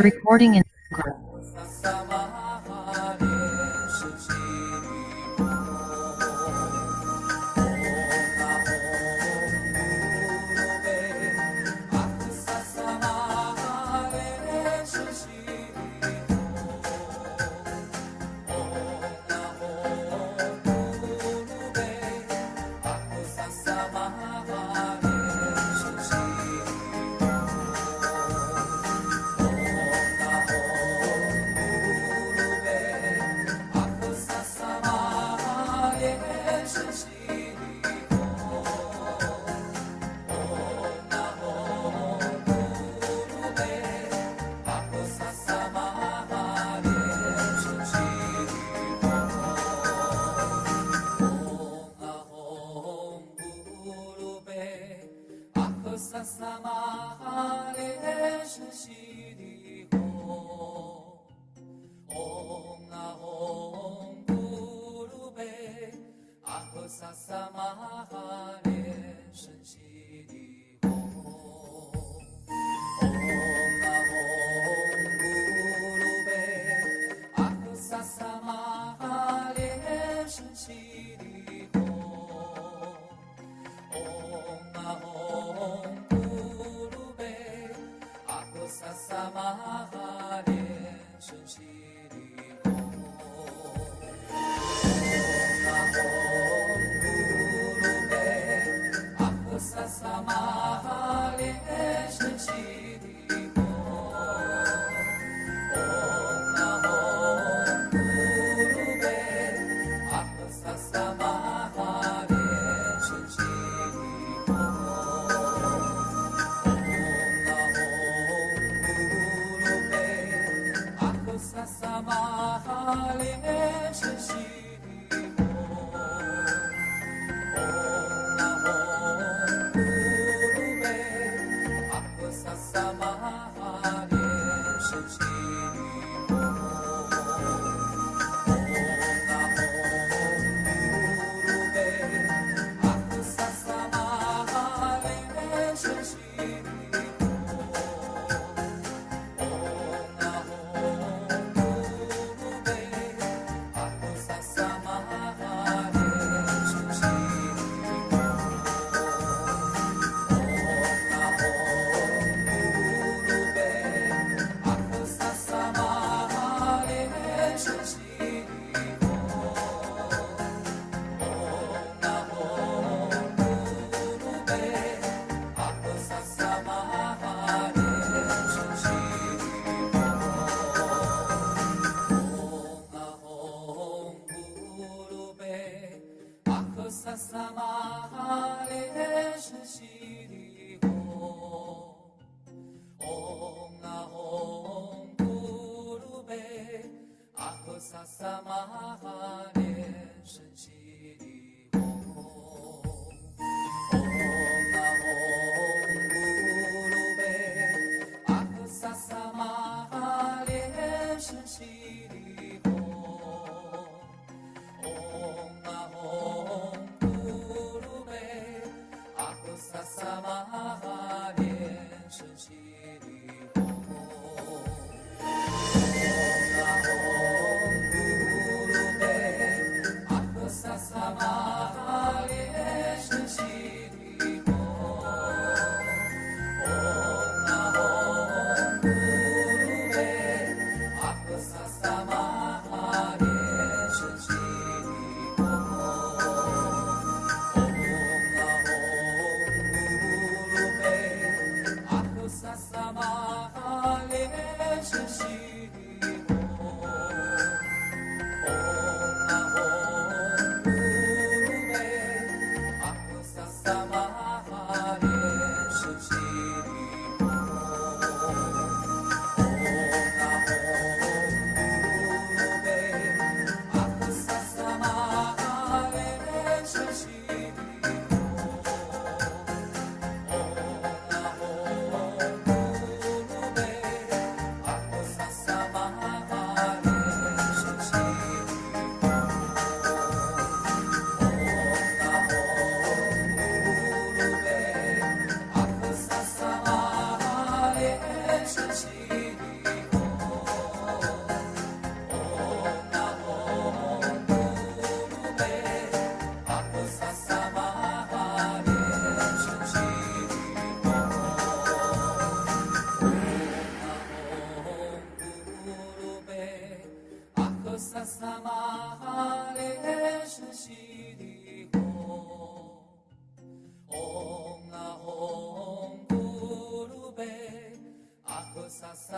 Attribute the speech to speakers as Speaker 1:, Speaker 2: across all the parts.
Speaker 1: Recording in progress.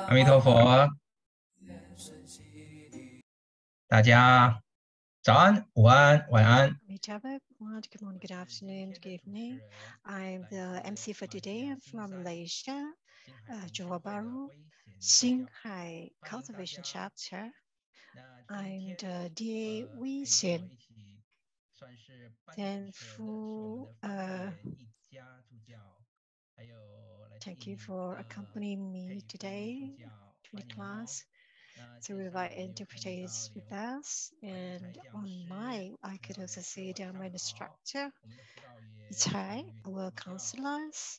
Speaker 1: 阿弥陀佛，大家早安、午安、晚安。
Speaker 2: Good morning, good afternoon, good evening. I'm the MC for today. I'm from Malaysia, Johor Bahru, Xinghai Cultivation Chapter. I'm the DA Wei Xin. Thank you for accompanying me today to the class. So we invite interpreters with us. And on my, I could also say Dharma Instructor, Itai, our counselors,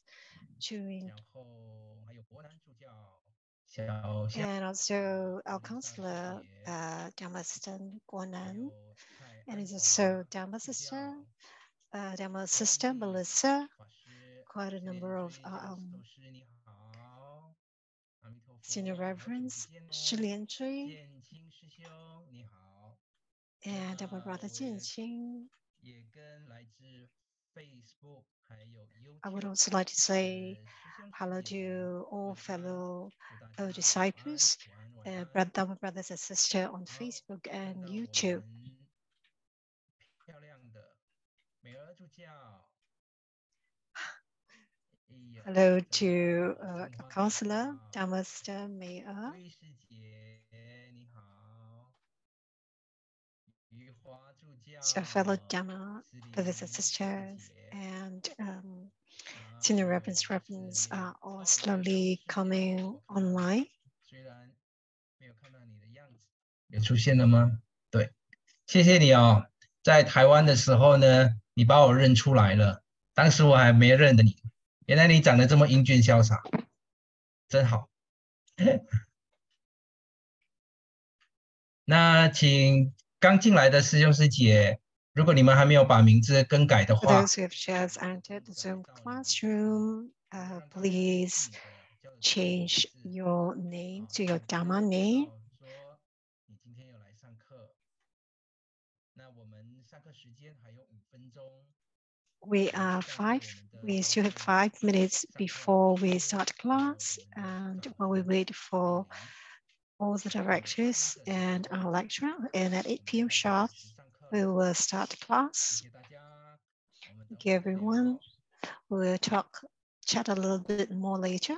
Speaker 2: and also our counselor, Dharma assistant Guanan, and is also Dharma sister, Melissa, quite a number of senior reverends, Lian and our brother Jianqing. I would also like to say hello to all fellow disciples, Dharma brothers and sisters on Facebook and YouTube. Hello to Counselor, Dharma Sister Mayor. So fellow Dharma brothers and sisters and senior reverends are all slowly coming online.
Speaker 1: 有出现了吗？对，谢谢你哦。在台湾的时候呢，你把我认出来了，当时我还没认得你，原来你长得这么英俊潇洒，真好。那请刚进来的师兄师姐，如果你们还没有把名字更改的
Speaker 2: For
Speaker 1: 话，
Speaker 2: those who have just entered the Zoom classroom, please change your name to your Dharma name.
Speaker 1: 说你今天有来上课，那我们上课时间还有5分钟。
Speaker 2: We still have 5 minutes before we start class, and while we wait for all the directors and our lecturer, and at 8 p.m. sharp, we will start class. Thank you, everyone. We'll chat a little bit more later.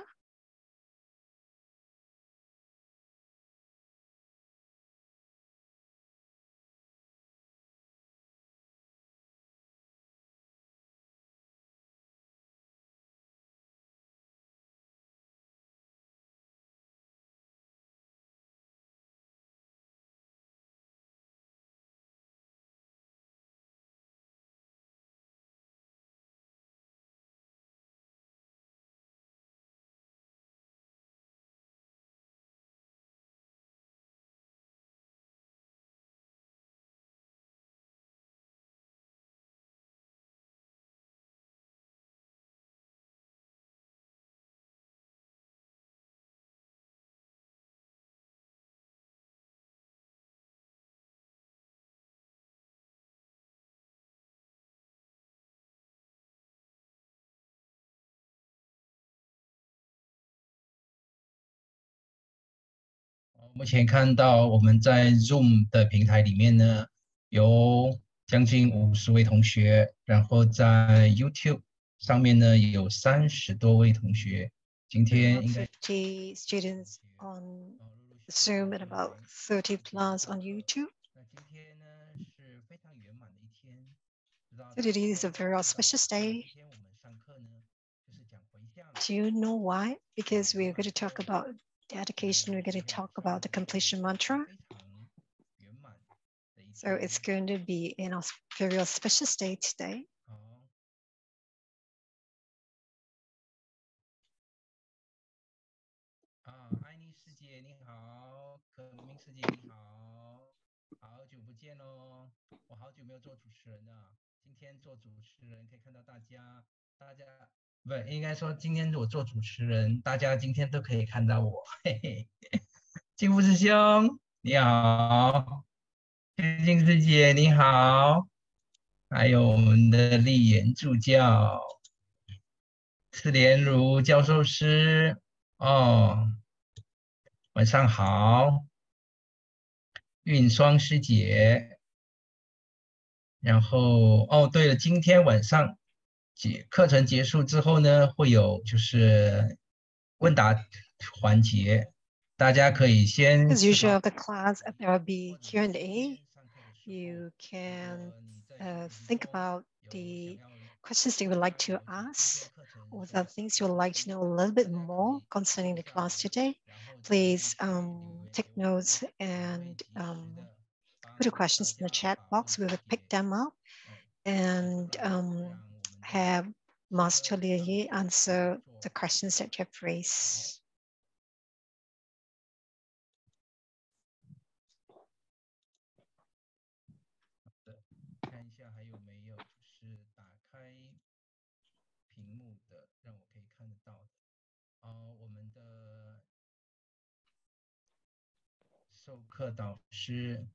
Speaker 1: 目前看到我们在 Zoom 的平台里面呢，有将近50位同学，然后在 YouTube 上面呢有30多位同学。今天应该
Speaker 2: 50 students on Zoom and about 30 plus on YouTube.
Speaker 1: 那今天呢是非常圆满的一天。
Speaker 2: So today is a very auspicious day. Do you know why? Because we're going to talk about dedication. We're going to talk about the completion mantra. So it's going to be a very auspicious day today.
Speaker 1: 爱妮师姐你好，可明师姐你好，好久不见哦，我好久没有做主持人了，今天做主持人可以看到大家不应该说今天我做主持人，大家今天都可以看到我，嘿嘿，金福师兄你好，薛静师姐你好，还有我们的立言助教，次莲如教授师，哦，晚上好，运双师姐，然后哦，对了，今天晚上课程结束之后呢，会有就是问答环节，大家可以先
Speaker 2: As
Speaker 1: 思
Speaker 2: usual
Speaker 1: 考
Speaker 2: of the class,
Speaker 1: 问
Speaker 2: there will
Speaker 1: 题，或
Speaker 2: be
Speaker 1: 者是今
Speaker 2: Q&A.
Speaker 1: 天上课的时候，You 如
Speaker 2: can
Speaker 1: 果你在学习
Speaker 2: think
Speaker 1: 中
Speaker 2: about
Speaker 1: 有想
Speaker 2: the
Speaker 1: 要
Speaker 2: questions that you would
Speaker 1: 更
Speaker 2: like
Speaker 1: 加的
Speaker 2: to
Speaker 1: 了解今天
Speaker 2: ask,
Speaker 1: 课程
Speaker 2: or
Speaker 1: 所
Speaker 2: the
Speaker 1: 讲的
Speaker 2: things you
Speaker 1: 东
Speaker 2: would like to
Speaker 1: 西，know
Speaker 2: a little bit
Speaker 1: 大家可
Speaker 2: more
Speaker 1: 以记
Speaker 2: concerning the
Speaker 1: 下
Speaker 2: class
Speaker 1: 来，today. 然后在留
Speaker 2: Please
Speaker 1: 言区留言
Speaker 2: take
Speaker 1: 给我们，notes 我们会
Speaker 2: and
Speaker 1: 及时的帮
Speaker 2: put your
Speaker 1: 大
Speaker 2: questions in the
Speaker 1: 家
Speaker 2: chat
Speaker 1: 把问
Speaker 2: box. We
Speaker 1: 题
Speaker 2: will pick
Speaker 1: 给
Speaker 2: them up
Speaker 1: 提出
Speaker 2: and
Speaker 1: 来，让我们的
Speaker 2: have
Speaker 1: 授
Speaker 2: Master
Speaker 1: 课上
Speaker 2: Lian
Speaker 1: 手可以
Speaker 2: answer
Speaker 1: 做
Speaker 2: the
Speaker 1: 好一
Speaker 2: questions
Speaker 1: 点。
Speaker 2: that you have
Speaker 1: 好，
Speaker 2: raised.
Speaker 1: 看一下还有没有就是打开屏幕的，让我可以看得到的。我们的授课导师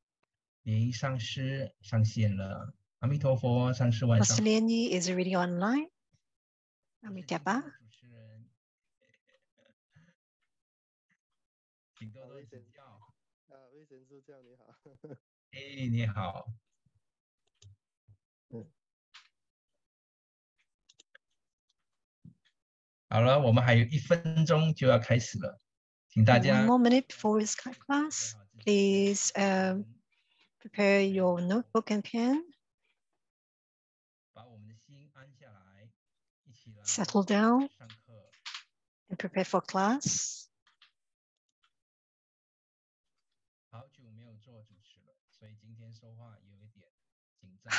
Speaker 1: 联谊上师上线了，阿弥陀佛，上师晚上
Speaker 2: Master
Speaker 1: 好。
Speaker 2: Lian is already online.
Speaker 1: 我是今天的
Speaker 2: Amitabha.
Speaker 1: 主持人，请多多指教。
Speaker 3: 危险助教你好。
Speaker 1: 哎，你好。好了，我们还有1分钟就要开始了，请大
Speaker 2: One
Speaker 1: 家
Speaker 2: more minute before we start
Speaker 1: 准备
Speaker 2: class.
Speaker 1: 好自己
Speaker 2: Please
Speaker 1: 的笔
Speaker 2: prepare
Speaker 1: 然
Speaker 2: your
Speaker 1: 后
Speaker 2: notebook and pen.
Speaker 1: 把我们的心安下来，一起来
Speaker 2: Settle down
Speaker 1: 上课。
Speaker 2: and prepare for class.
Speaker 1: 好久没有做主持了，所以今天说话有一点紧张，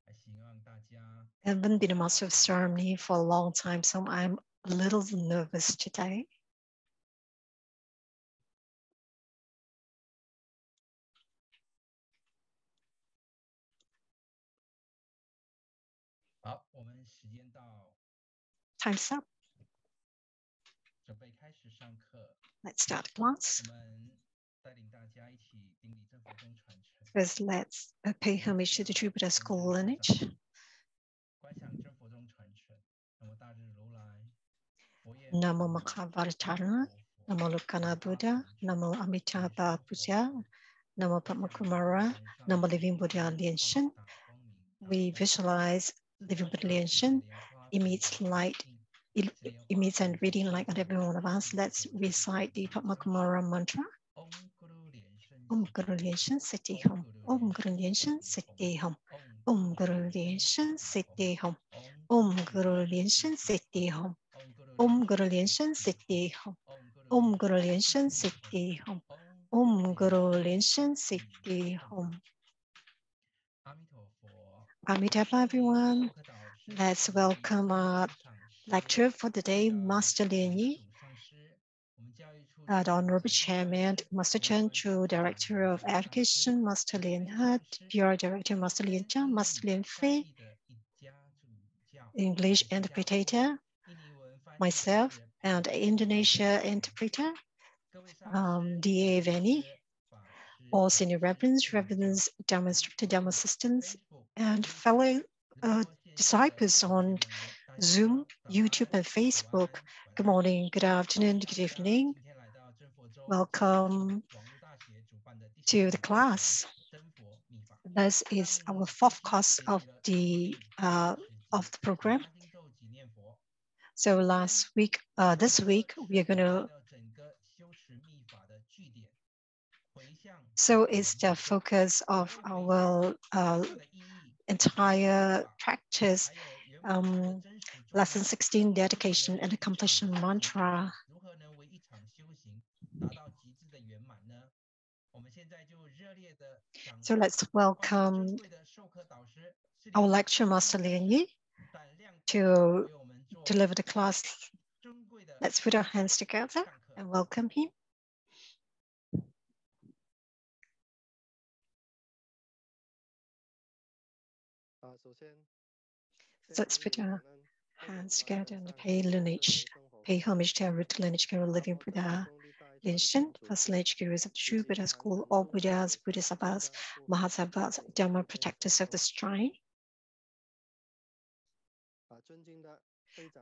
Speaker 1: 还希望大家
Speaker 2: I haven't been a master of ceremony for a long time, so I'm a little nervous today.
Speaker 1: 好，我们时间到，
Speaker 2: Time's up.
Speaker 1: 准备开始上课。
Speaker 2: Let's start class.
Speaker 1: 我们带领大家一起顶礼真佛宗传承，
Speaker 2: First, let's pay homage to the true Buddha school lineage.
Speaker 1: 观想真佛宗传承。那么大日如来，佛言
Speaker 2: Namo
Speaker 1: 佛
Speaker 2: Mahavajrana,
Speaker 1: 佛佛
Speaker 2: Namo Lokana Buddha, Namo Amitabha Buddha, Namo Padmakumara, Namo Living Buddha Lian Shin. We visualize living Buddha Lian Shin emits light, emits and reading light on every one of us. Let's recite the Padmakumara mantra. Om Guru Lian Shin Siddhi Hum. Om Guru Lian Shin Siddhi Hum. Om Guru Lian Shin Siddhi Hum. Om Guru Lian Shin Siddhi Hum. Om Guru Lian Shin Siddhi Hum. Om Guru Lian Shin Siddhi Hum. Om Guru Lian Shin Siddhi Hum. Amitabha, everyone. Let's welcome our lecturer for the day, Master Lian Yi, the Honorable Chairman, Master Chen Chu, Director of Education, Master Lian Hut, PR Director, Master Lian Chang, Master Lian Fei, English interpreter, myself, and Indonesia interpreter, D.A. Veni, all senior reverends, Dharma instructor, Dharma assistants, and fellow disciples on Zoom, YouTube, and Facebook. Good morning, good afternoon, good evening. Welcome to the class. This is our 4th class of the program. So this week, we are going to. So it's the focus of our entire practice, lesson 16, dedication and completion mantra. So let's welcome our lecturer, Master Lian Yi, to deliver the class. Let's put our hands together and welcome him. Let's put our hands together and pay homage to our root lineage, Guru Living Buddha. Lian Shen, first lineage gurus of the true Buddha school, all Buddhas, Bodhisattvas, Mahasattvas, Dharma protectors of the shrine.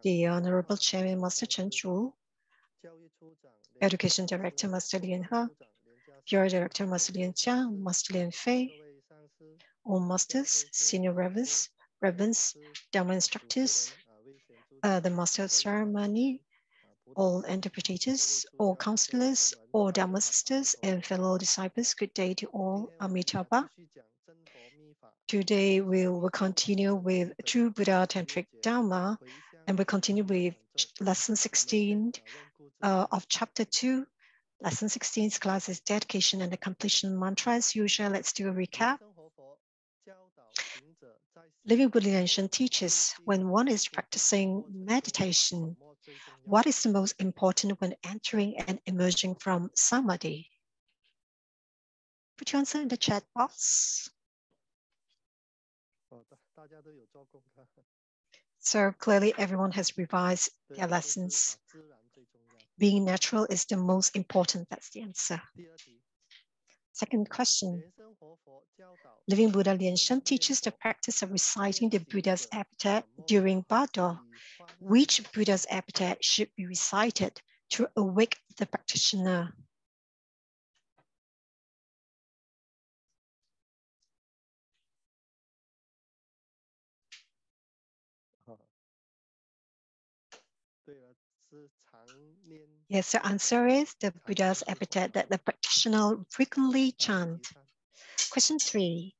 Speaker 2: The Honorable Chairman, Master Chen Zhu, Education Director, Master Lian He, PR Director, Master Lian Jiang, Master Lian Fei, all Masters, Senior Reverends, Dharma Instructors, the Master of Ceremony, all interpreters, all counselors, all Dharma sisters, and fellow disciples, good day to all. Amitabha. Today we will continue with True Buddha Tantric Dharma, and we'll continue with lesson 16 of chapter 2. Lesson 16's class is dedication and the completion mantra. As usual, let's do a recap. Living Buddha Lian Shen teaches when one is practicing meditation, what is the most important when entering and emerging from samadhi? Put your answer in the chat box. So clearly everyone has revised their lessons. Being natural is the most important, that's the answer. Second question. Living Buddha Lian Shen teaches the practice of reciting the Buddha's epithet during Bado. Which Buddha's epithet should be recited to awake the practitioner? Yes, the answer is the Buddha's epithet that the practitioner frequently chant. Question 3.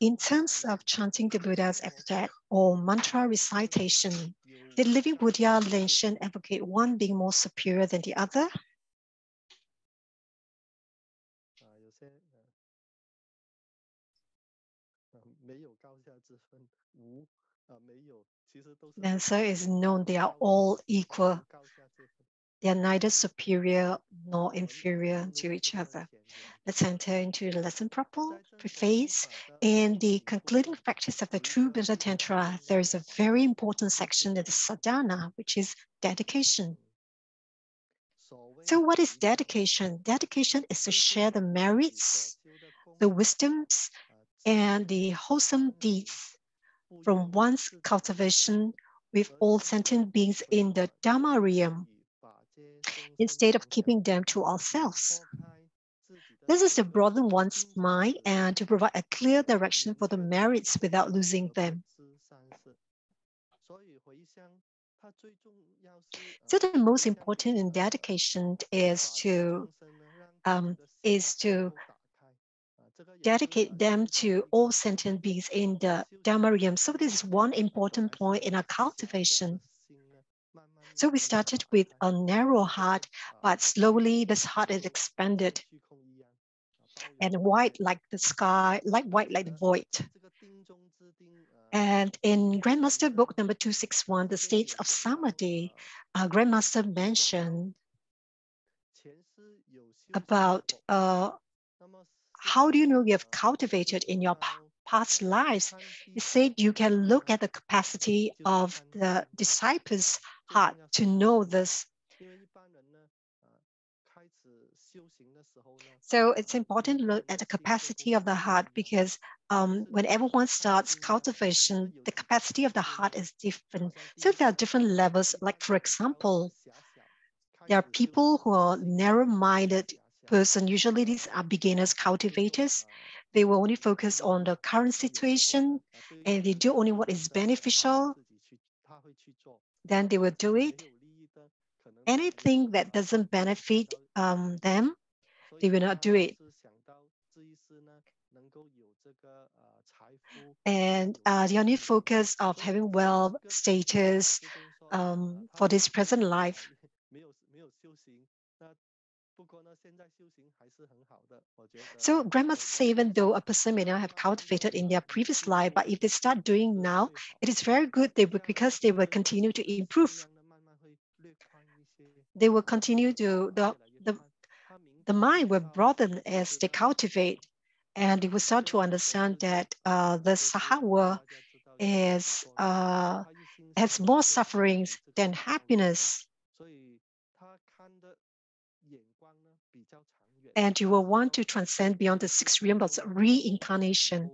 Speaker 2: In terms of chanting the Buddha's epithet or mantra recitation, did Living Buddha Lian Shen advocate one being more superior than the other? The answer is no, they are all equal. They are neither superior nor inferior to each other. Let's enter into the lesson preface. In the concluding practice of the true Buddha Tantra, there is a very important section in the sadhana, which is dedication. So what is dedication? Dedication is to share the merits, the wisdoms, and the wholesome deeds from one's cultivation with all sentient beings in the Dharma realm, instead of keeping them to ourselves. This is to broaden one's mind and to provide a clear direction for the merits without losing them. So the most important in dedication is to dedicate them to all sentient beings in the Dharma realm. So this is one important point in our cultivation. So we started with a narrow heart, but slowly this heart is expanded and wide like the sky, like white like the void. And in Grandmaster book number 261, the states of samadhi, Grandmaster mentioned about how do you know you have cultivated in your past lives? He said you can look at the capacity of the disciples' heart to know this. So it's important to look at the capacity of the heart because when everyone starts cultivation, the capacity of the heart is different. So there are different levels. Like for example, there are people who are narrow-minded person. Usually these are beginners, cultivators. They will only focus on the current situation and they do only what is beneficial. Then they will do it. Anything that doesn't benefit them, they will not do it. And the only focus of having wealth, status for this present life. So grandmas say even though a person may not have cultivated in their previous life, but if they start doing now, it is very good because they will continue to improve. They will continue to, the mind will broaden as they cultivate, and they will start to understand that the Sahawa has more sufferings than happiness. And you will want to transcend beyond the 6 realms of reincarnation.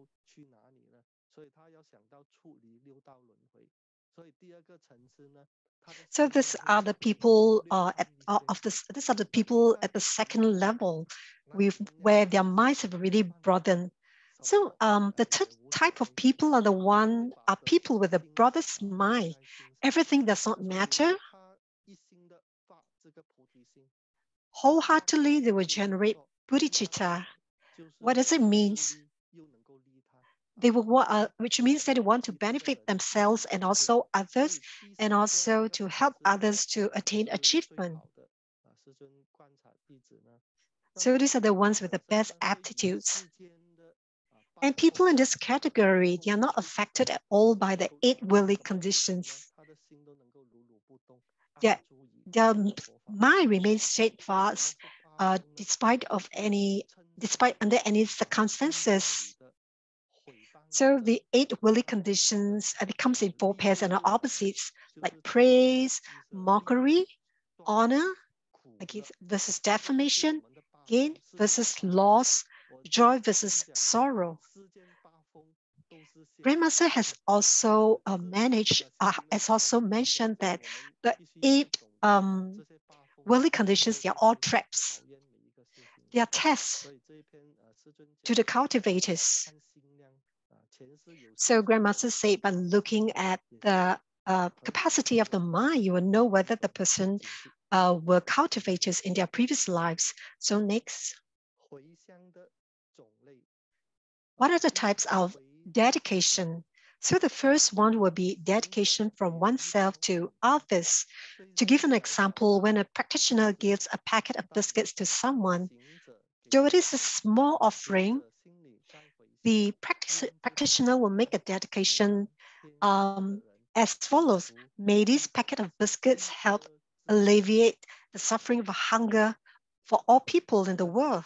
Speaker 2: So these are the people these are the people at the second level where their minds have really broadened. So the third type of people are people with a broadest mind. Everything does not matter. Wholeheartedly, they will generate bodhicitta. What does it mean? They will which means that they want to benefit themselves and also others, and also to help others to attain achievement. So these are the ones with the best aptitudes. And people in this category, they are not affected at all by the 8 worldly conditions. Their mind remains steadfast despite under any circumstances. So the 8 worldly conditions comes in 4 pairs and are opposites, like praise, mockery, honor, versus defamation, gain versus loss, joy versus sorrow. Grandmaster has also mentioned that the 8 worldly conditions, they are all traps. They are tests to the cultivators. So Grandmaster said, by looking at the capacity of the mind, you will know whether the person were cultivators in their previous lives. So next, what are the types of dedication? So the first one will be dedication from oneself to others. To give an example, when a practitioner gives a packet of biscuits to someone, though it is a small offering, the practitioner will make a dedication as follows. May this packet of biscuits help alleviate the suffering of hunger for all people in the world.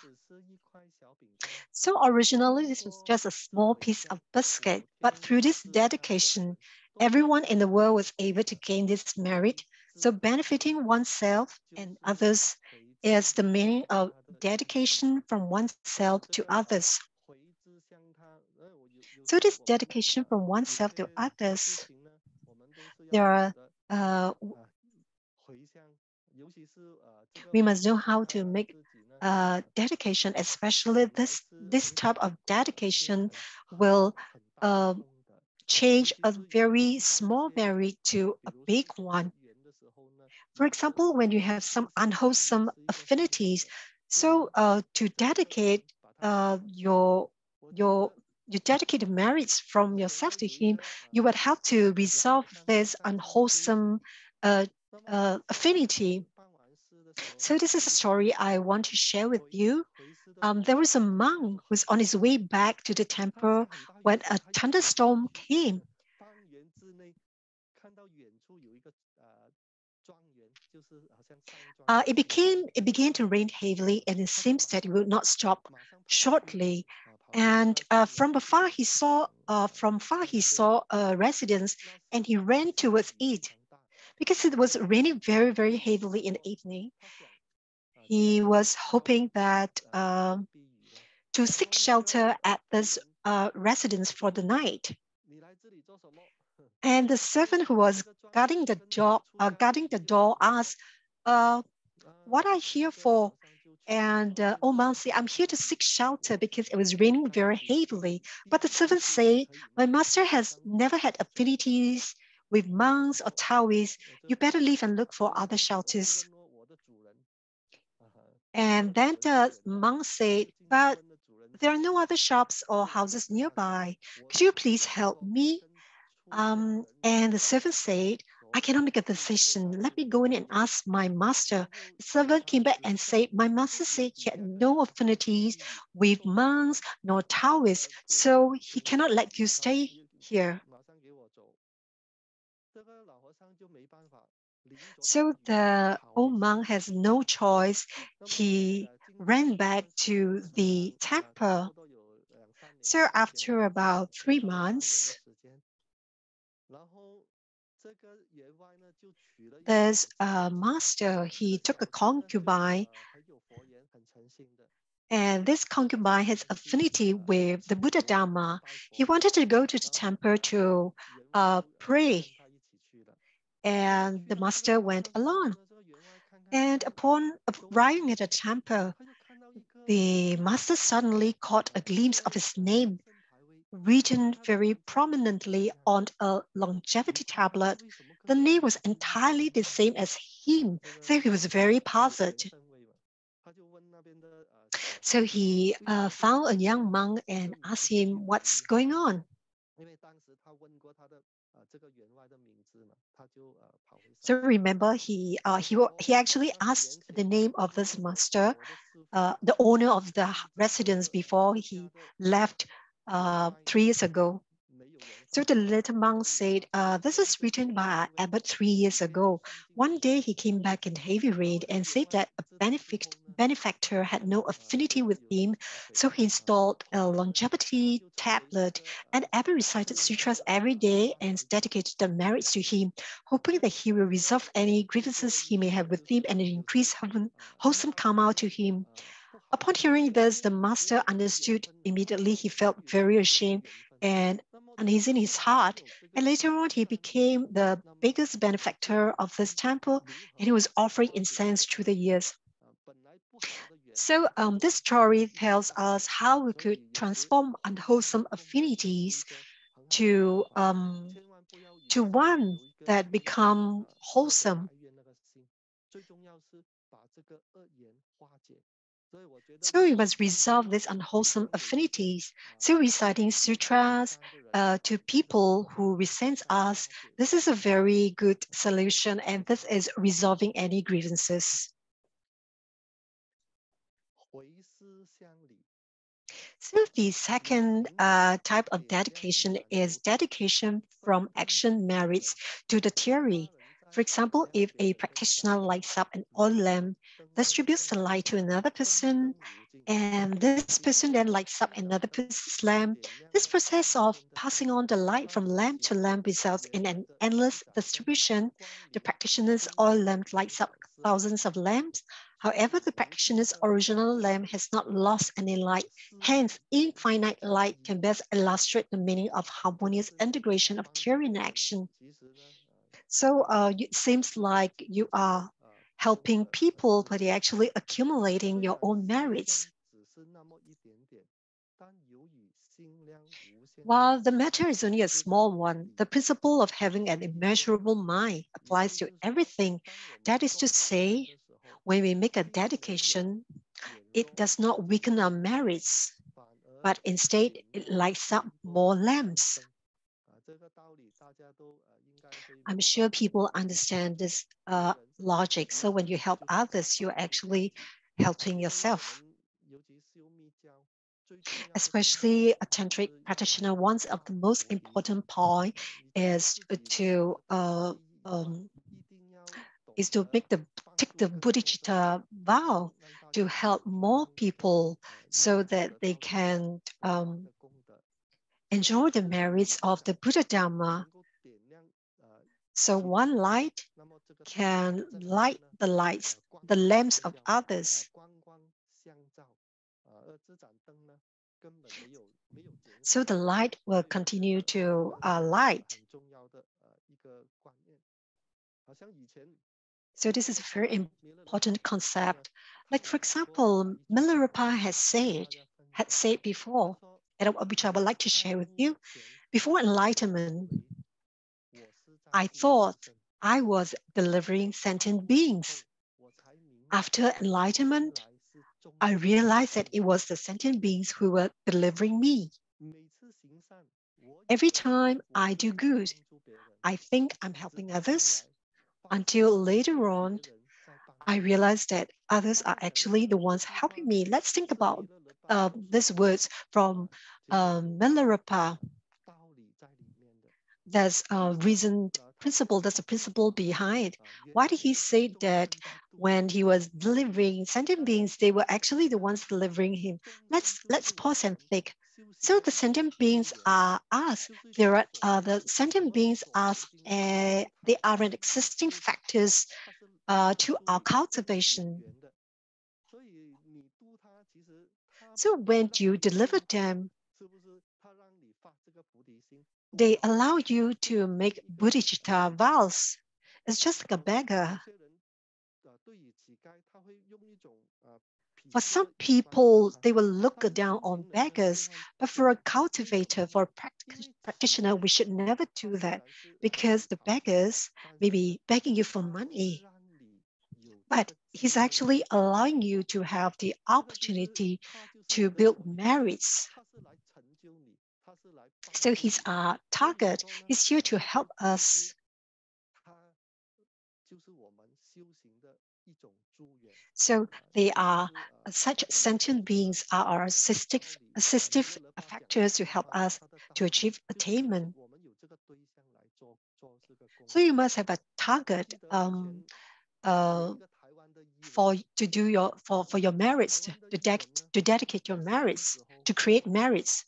Speaker 2: So originally, this was just a small piece of biscuit, but through this dedication, everyone in the world was able to gain this merit. So benefiting oneself and others is the meaning of dedication from oneself to others. So this dedication from oneself to others, there are we must know how to make dedication, especially this type of dedication will change a very small merit to a big one. For example, when you have some unwholesome affinities, so to dedicate your you dedicate the merits from yourself to him, you would have to resolve this unwholesome affinity. So this is a story I want to share with you. There was a monk who was on his way back to the temple when a thunderstorm came. It began to rain heavily, and it seems that it would not stop shortly. And from far he saw a residence, and he ran towards it because it was raining very, very heavily in the evening. He was hoping that to seek shelter at this residence for the night. And the servant who was guarding the door asked, "What are you here for?" And oh, monk said, "I'm here to seek shelter because it was raining very heavily." But the servant said, "My master has never had affinities with monks or Taoists. You better leave and look for other shelters." And then the monk said, "But there are no other shops or houses nearby. Could you please help me?" And the servant said, "I cannot make a decision. Let me go in and ask my master." The servant came back and said, "My master said he had no affinities with monks nor Taoists, so he cannot let you stay here." So the old monk has no choice. He ran back to the temple. So after about 3 months, this master, he took a concubine, and this concubine has affinity with the Buddha Dharma. He wanted to go to the temple to pray, and the master went alone. And upon arriving at the temple, the master suddenly caught a glimpse of his name written very prominently on a longevity tablet. The name was entirely the same as him, so he was very puzzled. So he found a young monk and asked him what's going on. So remember, he actually asked the name of this master, the owner of the residence before he left 3 years ago. So the little monk said, this is written by Abbot 3 years ago. One day he came back in heavy rain and said that a benefactor had no affinity with him. So he installed a longevity tablet, and Abbot recited sutras every day and dedicated the merits to him, hoping that he will resolve any grievances he may have with him and increase wholesome karma to him. Upon hearing this, the master understood immediately. He felt very ashamed and uneasy in his heart. And later on, he became the biggest benefactor of this temple, and he was offering incense through the years. So this story tells us how we could transform unwholesome affinities to one that become wholesome. So we must resolve these unwholesome affinities. So reciting sutras to people who resent us, this is a very good solution, and this is resolving any grievances. So the second type of dedication is dedication from action merits to the theory. For example, if a practitioner lights up an oil lamp, distributes the light to another person, and this person then lights up another person's lamp, this process of passing on the light from lamp to lamp results in an endless distribution. The practitioner's oil lamp lights up thousands of lamps. However, the practitioner's original lamp has not lost any light. Hence, infinite light can best illustrate the meaning of harmonious integration of theory and action. So it seems like you are helping people, but you're actually accumulating your own merits. While the matter is only a small one, the principle of having an immeasurable mind applies to everything. That is to say, when we make a dedication, it does not weaken our merits, but instead it lights up more lamps. I'm sure people understand this logic. So when you help others, you're actually helping yourself. Especially a tantric practitioner, one of the most important point is to take the bodhicitta vow to help more people so that they can enjoy the merits of the Buddha Dharma. So one light can light the lamps of others. So the light will continue to light. So this is a very important concept. Like, for example, Milarepa had said before, and which I would like to share with you. Before enlightenment, I thought I was delivering sentient beings. After enlightenment, I realized that it was the sentient beings who were delivering me. Every time I do good, I think I'm helping others, until later on, I realized that others are actually the ones helping me. Let's think about these words from Milarepa. There's a there's a principle behind. Why did he say that when he was delivering sentient beings, they were actually the ones delivering him? Let's pause and think. So the sentient beings are us. The sentient beings are they are an existing factors to our cultivation. So when you deliver them, they allow you to make bodhicitta vows. It's just like a beggar. For some people, they will look down on beggars, but for a cultivator, for a practitioner, we should never do that because the beggars may be begging you for money, but he's actually allowing you to have the opportunity to build merits. So he's our target. He's here to help us. So they are such sentient beings are our assistive factors to help us to achieve attainment. So you must have a target for your merits, to dedicate your merits, to create merits.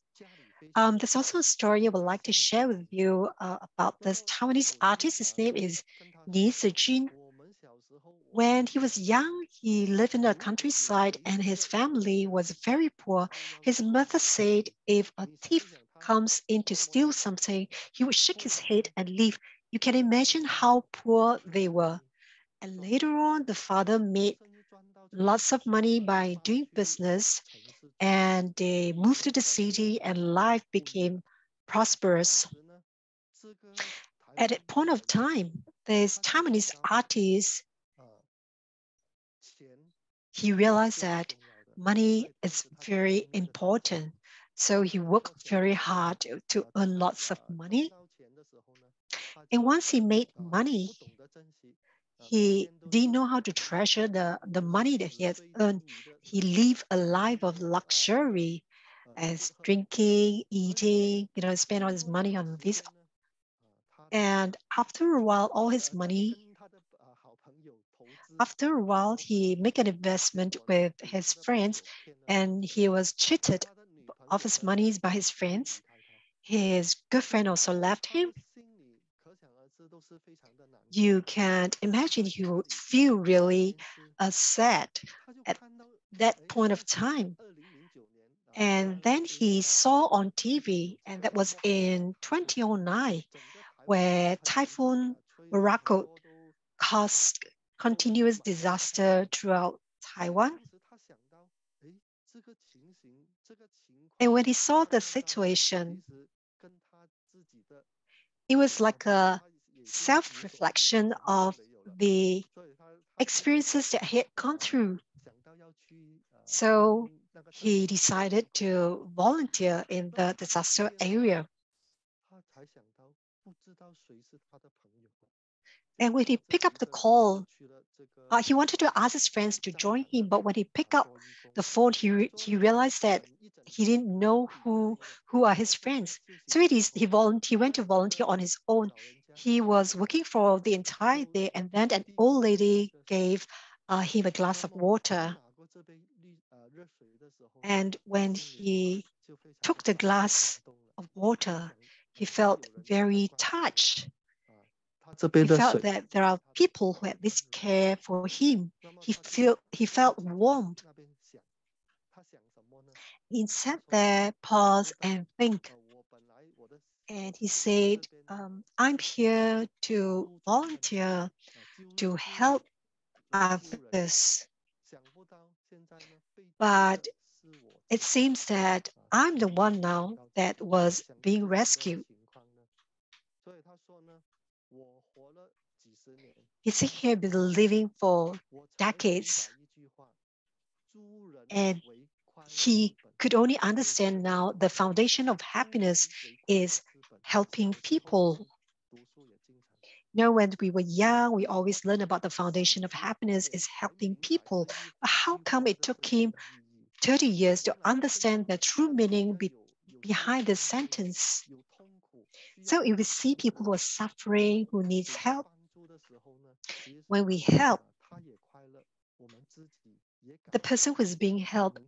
Speaker 2: There's also a story I would like to share with you about this Taiwanese artist. His name is Ni Zijun. When he was young, he lived in the countryside and his family was very poor. His mother said if a thief comes in to steal something, he would shake his head and leave. You can imagine how poor they were. And later on, the father made lots of money by doing business and they moved to the city and life became prosperous. At that point of time, this Taiwanese artist, he realized that money is very important. So he worked very hard to earn lots of money. And once he made money, he didn't know how to treasure the money that he has earned. He lived a life of luxury as drinking, eating, spend all his money on this. And after a while, he make an investment with his friends and he was cheated of his monies by his friends. His girlfriend also left him. You can't imagine he would feel really sad at that point of time. And then he saw on TV, and that was in 2009, where Typhoon Morocco caused continuous disaster throughout Taiwan. And when he saw the situation, it was like a self-reflection of the experiences that he had gone through. So he decided to volunteer in the disaster area. And when he picked up the call, he wanted to ask his friends to join him, but when he picked up the phone, he realized that he didn't know who are his friends. So he went to volunteer on his own. He was working for the entire day, and then an old lady gave him a glass of water. And when he took the glass of water, he felt very touched. He felt that there are people who at least care for him. He felt warmed. He sat there, pause, and think. And he said, I'm here to volunteer to help others. But it seems that I'm the one now that was being rescued. He had been living for decades, and he could only understand now the foundation of happiness is helping people. When we were young, we always learn about the foundation of happiness is helping people. But how come it took him 30 years to understand the true meaning behind this sentence? So if we see people who are suffering, who needs help, when we help, the person who is being helped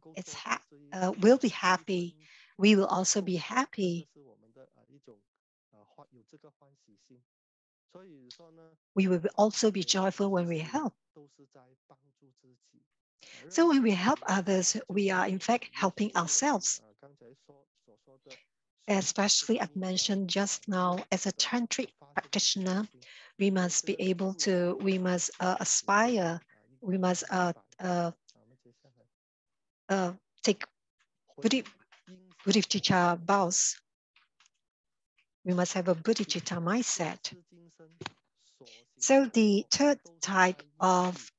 Speaker 2: will be happy. we will also be happy. We will also be joyful when we help. So when we help others, we are in fact helping ourselves. Especially I've mentioned just now, as a Tantric practitioner, we must be able to, we must aspire, we must take bodhicitta vows. We must have a bodhicitta mindset. So the third type of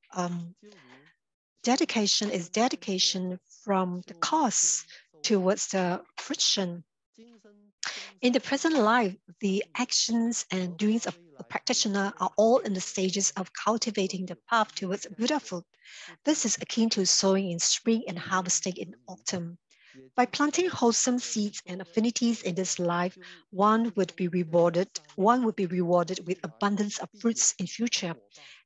Speaker 2: dedication is dedication from the cause towards the fruition. In the present life, the actions and doings of a practitioner are all in the stages of cultivating the path towards Buddhahood. This is akin to sowing in spring and harvesting in autumn. By planting wholesome seeds and affinities in this life, one would be rewarded with abundance of fruits in future.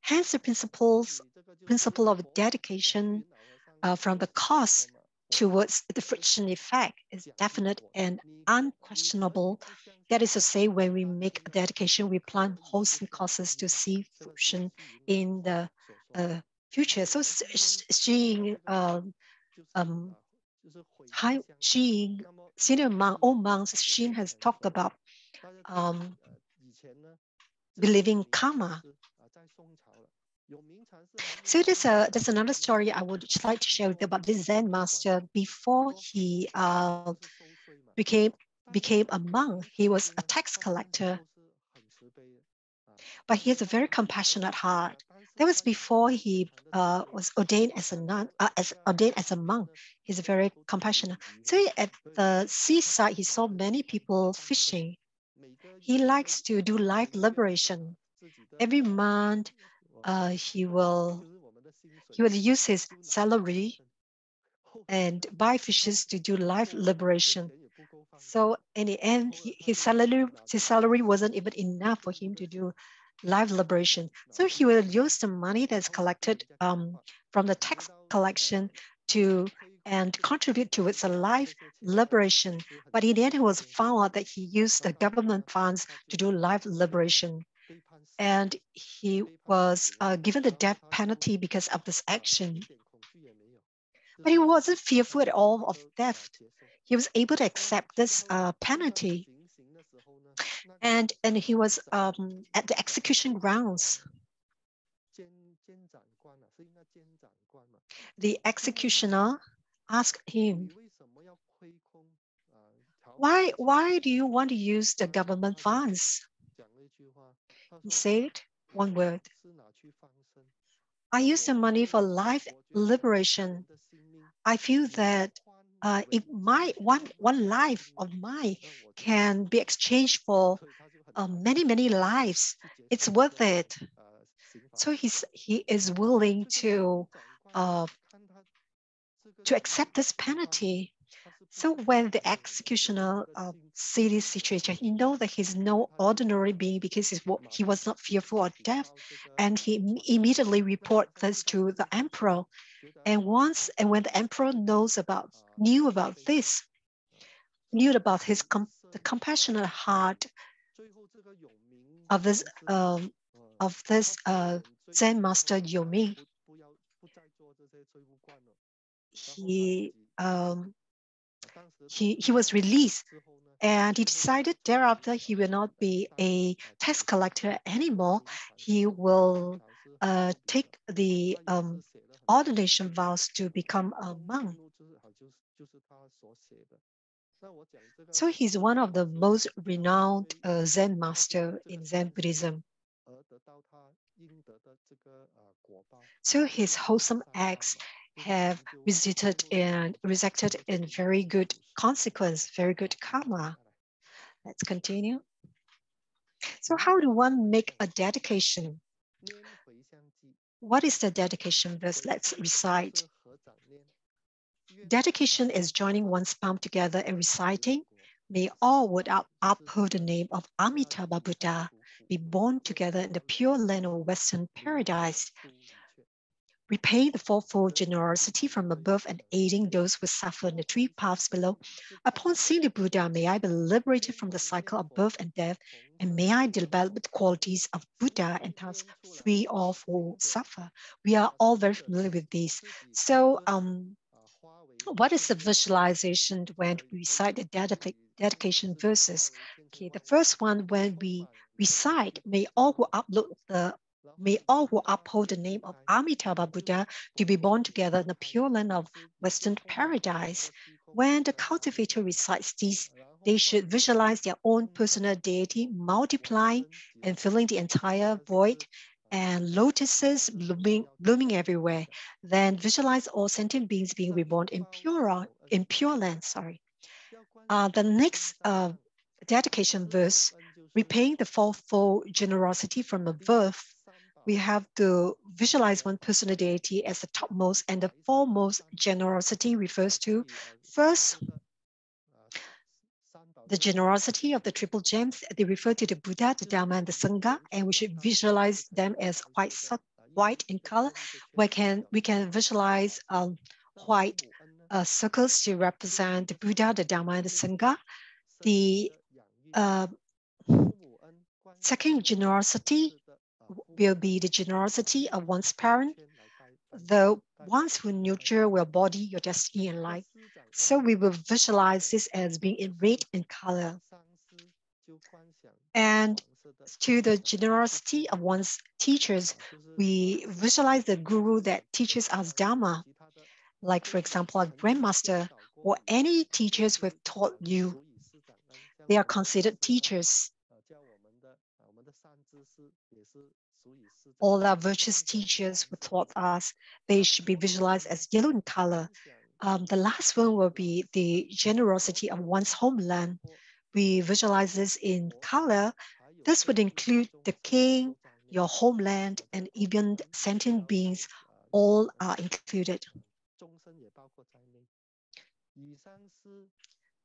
Speaker 2: Hence, the principle of dedication from the cause towards the friction effect is definite and unquestionable. That is to say, when we make a dedication, we plant wholesome causes to see fruition in the future. So seeing senior monk, old monks, Xin has talked about believing karma. So there's another story I would like to share with you about this Zen master. Before he became a monk, he was a tax collector, but he has a very compassionate heart. That was before he was ordained as a nun, ordained as a monk. He's very compassionate. So at the seaside, he saw many people fishing. He likes to do life liberation. Every month, he will use his salary and buy fishes to do life liberation. So in the end, his salary wasn't even enough for him to do life liberation. So he will use the money that's collected from the tax collection and contribute towards a life liberation. But in the end, it was found out that he used the government funds to do life liberation. And he was given the death penalty because of this action. But he wasn't fearful at all of death. He was able to accept this penalty. And he was at the execution grounds. The executioner asked him, why do you want to use the government funds? He said one word: I use the money for life liberation. I feel that if my one life of mine can be exchanged for many lives, it's worth it. So he is willing to accept this penalty. So when the executioner sees this situation, he knows that he's no ordinary being because he was not fearful of death, and he immediately reports this to the emperor. And when the emperor knew about the compassionate heart of this Zen master Yomi, he was released, and he decided thereafter he will not be a tax collector anymore. He will take the ordination vows to become a monk. So he's one of the most renowned Zen master in Zen Buddhism. So his wholesome acts have resulted in very good consequence, very good karma. Let's continue. So how do one make a dedication? What is the dedication verse? Let's recite. Dedication is joining one's palm together and reciting, may all would uphold the name of Amitabha Buddha be born together in the pure land of Western paradise. repaying the fourfold generosity from above and aiding those who suffer in the three paths below. Upon seeing the Buddha, may I be liberated from the cycle of birth and death, and may I develop the qualities of Buddha and thus free all who suffer. We are all very familiar with these. So, what is the visualization when we recite the dedication verses? Okay, the first one, when we recite, may all who uphold the name of Amitabha Buddha to be born together in the pure land of Western paradise. When the cultivator recites these, they should visualize their own personal deity multiplying and filling the entire void, and lotuses blooming everywhere. Then visualize all sentient beings being reborn in pure land. The next dedication verse, repaying the fourfold generosity from above, we have to visualize one personal deity as the topmost, and the foremost generosity refers to first the generosity of the triple gems. They refer to the Buddha, the Dharma, and the Sangha, and we should visualize them as white in color. We can visualize white circles to represent the Buddha, the Dharma, and the Sangha. The second generosity will be the generosity of one's parent, the ones who nurture your body, your destiny, and life. So we will visualize this as being in red in color. And to the generosity of one's teachers, we visualize the guru that teaches us Dharma, like, for example, a grandmaster or any teachers who have taught you. They are considered teachers. All our virtuous teachers who taught us, they should be visualized as yellow in color. The last one will be the generosity of one's homeland. We visualize this in color. This would include the king, your homeland, and even sentient beings. All are included.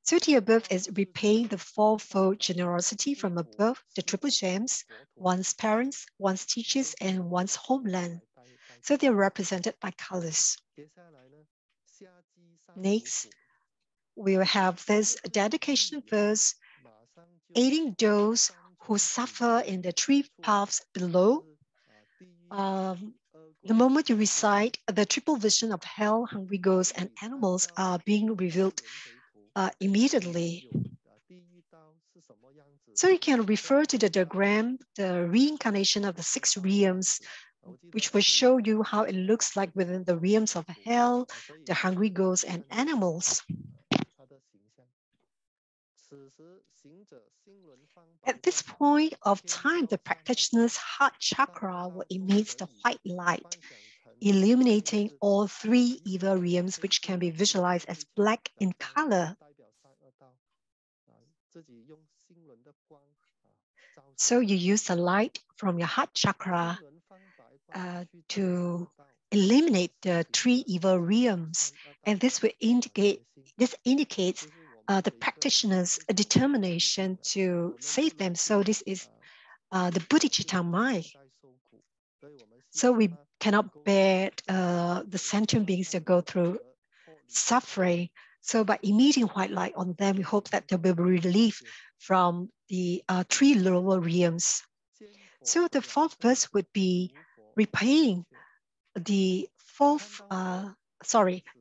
Speaker 2: So the above is repaying the fourfold generosity from above, the triple gems, one's parents, one's teachers, and one's homeland. So they're represented by colors. Next, we will have this dedication verse, aiding those who suffer in the three paths below. The moment you recite, the triple vision of hell, hungry ghosts, and animals are being revealed immediately. So you can refer to the diagram, the reincarnation of the 6 realms, which will show you how it looks like within the realms of hell, the hungry ghosts, and animals. At this point of time, the practitioner's heart chakra will emit the white light, illuminating all 3 evil realms, which can be visualized as black in color. So you use the light from your heart chakra to eliminate the 3 evil realms, and this indicates the practitioner's determination to save them. So this is the bodhicitta mind. So we cannot bear the sentient beings that go through suffering. So by emitting white light on them, we hope that there will be relief from the 3 lower realms. So the 4th verse would be repaying the 4th,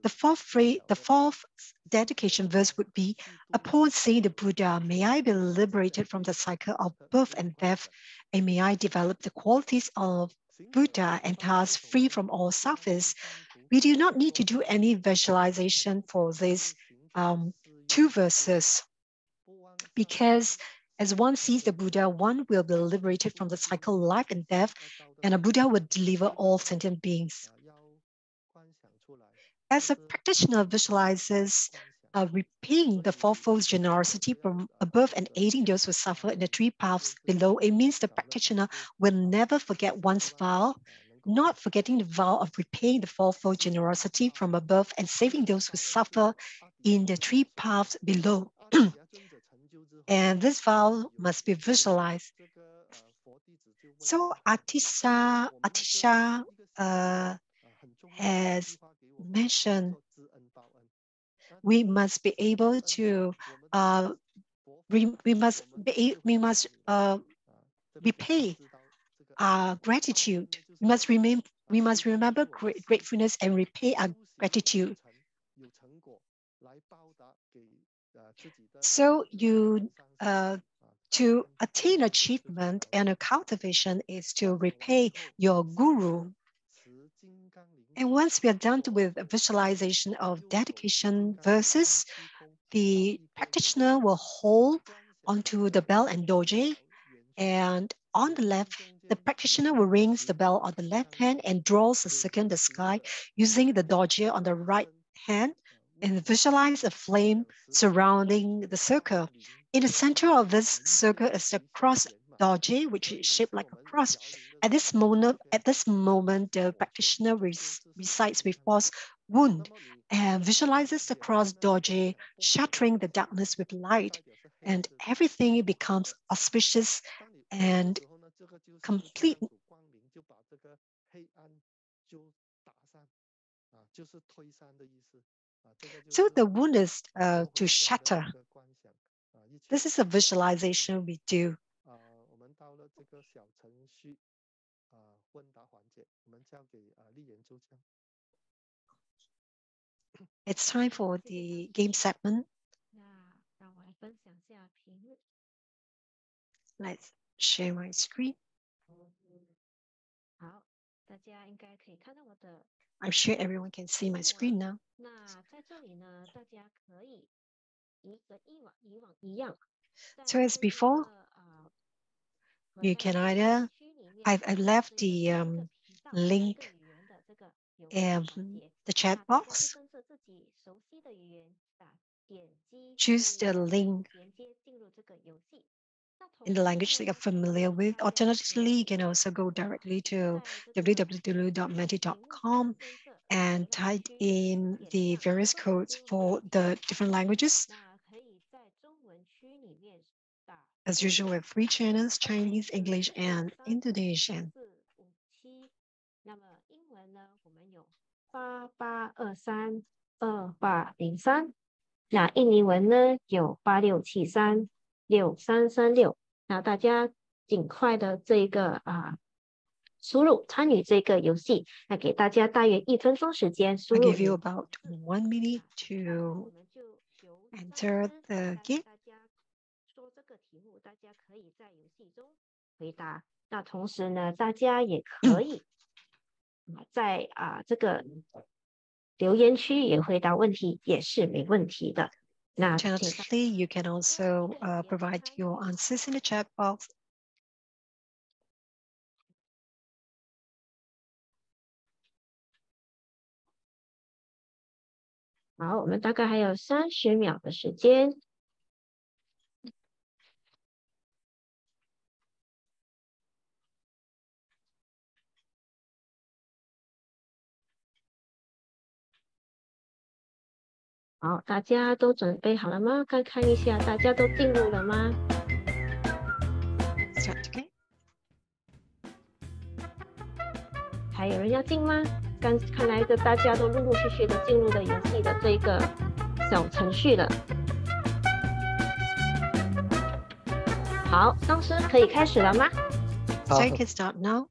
Speaker 2: the 4th dedication verse would be, upon seeing the Buddha, may I be liberated from the cycle of birth and death, and may I develop the qualities of Buddha and thus free from all sufferings. We do not need to do any visualization for these 2 verses, because as one sees the Buddha, one will be liberated from the cycle of life and death, and a Buddha will deliver all sentient beings. As a practitioner visualizes repaying the fourfold generosity from above and aiding those who suffer in the 3 paths below, it means the practitioner will never forget one's vow, not forgetting the vow of repaying the fourfold generosity from above and saving those who suffer in the 3 paths below. And this vow must be visualized. So Atisha as mentioned, we must be able to repay gratitude. We must remember gratefulness and repay our gratitude. So to attain achievement and a cultivation is to repay your guru. And once we are done with a visualization of dedication verses, the practitioner will hold onto the bell and doje, and on the left, the practitioner will ring the bell on the left hand and draws a circle in the sky using the doje on the right hand, and visualize a flame surrounding the circle. In the center of this circle is the cross doje, which is shaped like a cross. At this moment, the practitioner recites with force wound and visualizes the cross doje shattering the darkness with light, and everything becomes auspicious and complete. So the wound is to shatter. This is a visualization we do. It's time for the game segment. Let's share my screen. I'm sure everyone can see my screen now. So as before, you can either, I've left the link in the chat box. Choose the link in the language that you're familiar with. Alternatively, you can also go directly to www.menti.com and type in the various codes for the different languages. As usual, we have 3 channels: Chinese, English, and Indonesian.
Speaker 4: 88232803，那印尼文呢有86736336，那大家尽快的这个输入参与这个游戏，那给大家大约1分钟时间输入。
Speaker 2: I'll give you about 1 minute to enter the game.
Speaker 4: 说这个题目，大家可以在游戏中回答。那同时呢，大家也可以在这个留言区也回答问题，也是没问题的。那
Speaker 2: Alternatively, you can also provide your answers in the chat box.
Speaker 4: 好，我们大概还有30秒的时间。好，大家都准备好了吗？看一下，大家都进入了吗？
Speaker 2: Start the game.
Speaker 4: 还有人要进吗？看来大家都陆陆续续的进入了游戏的这个小程序了。好，上师可以开始了吗？
Speaker 2: So you can start now.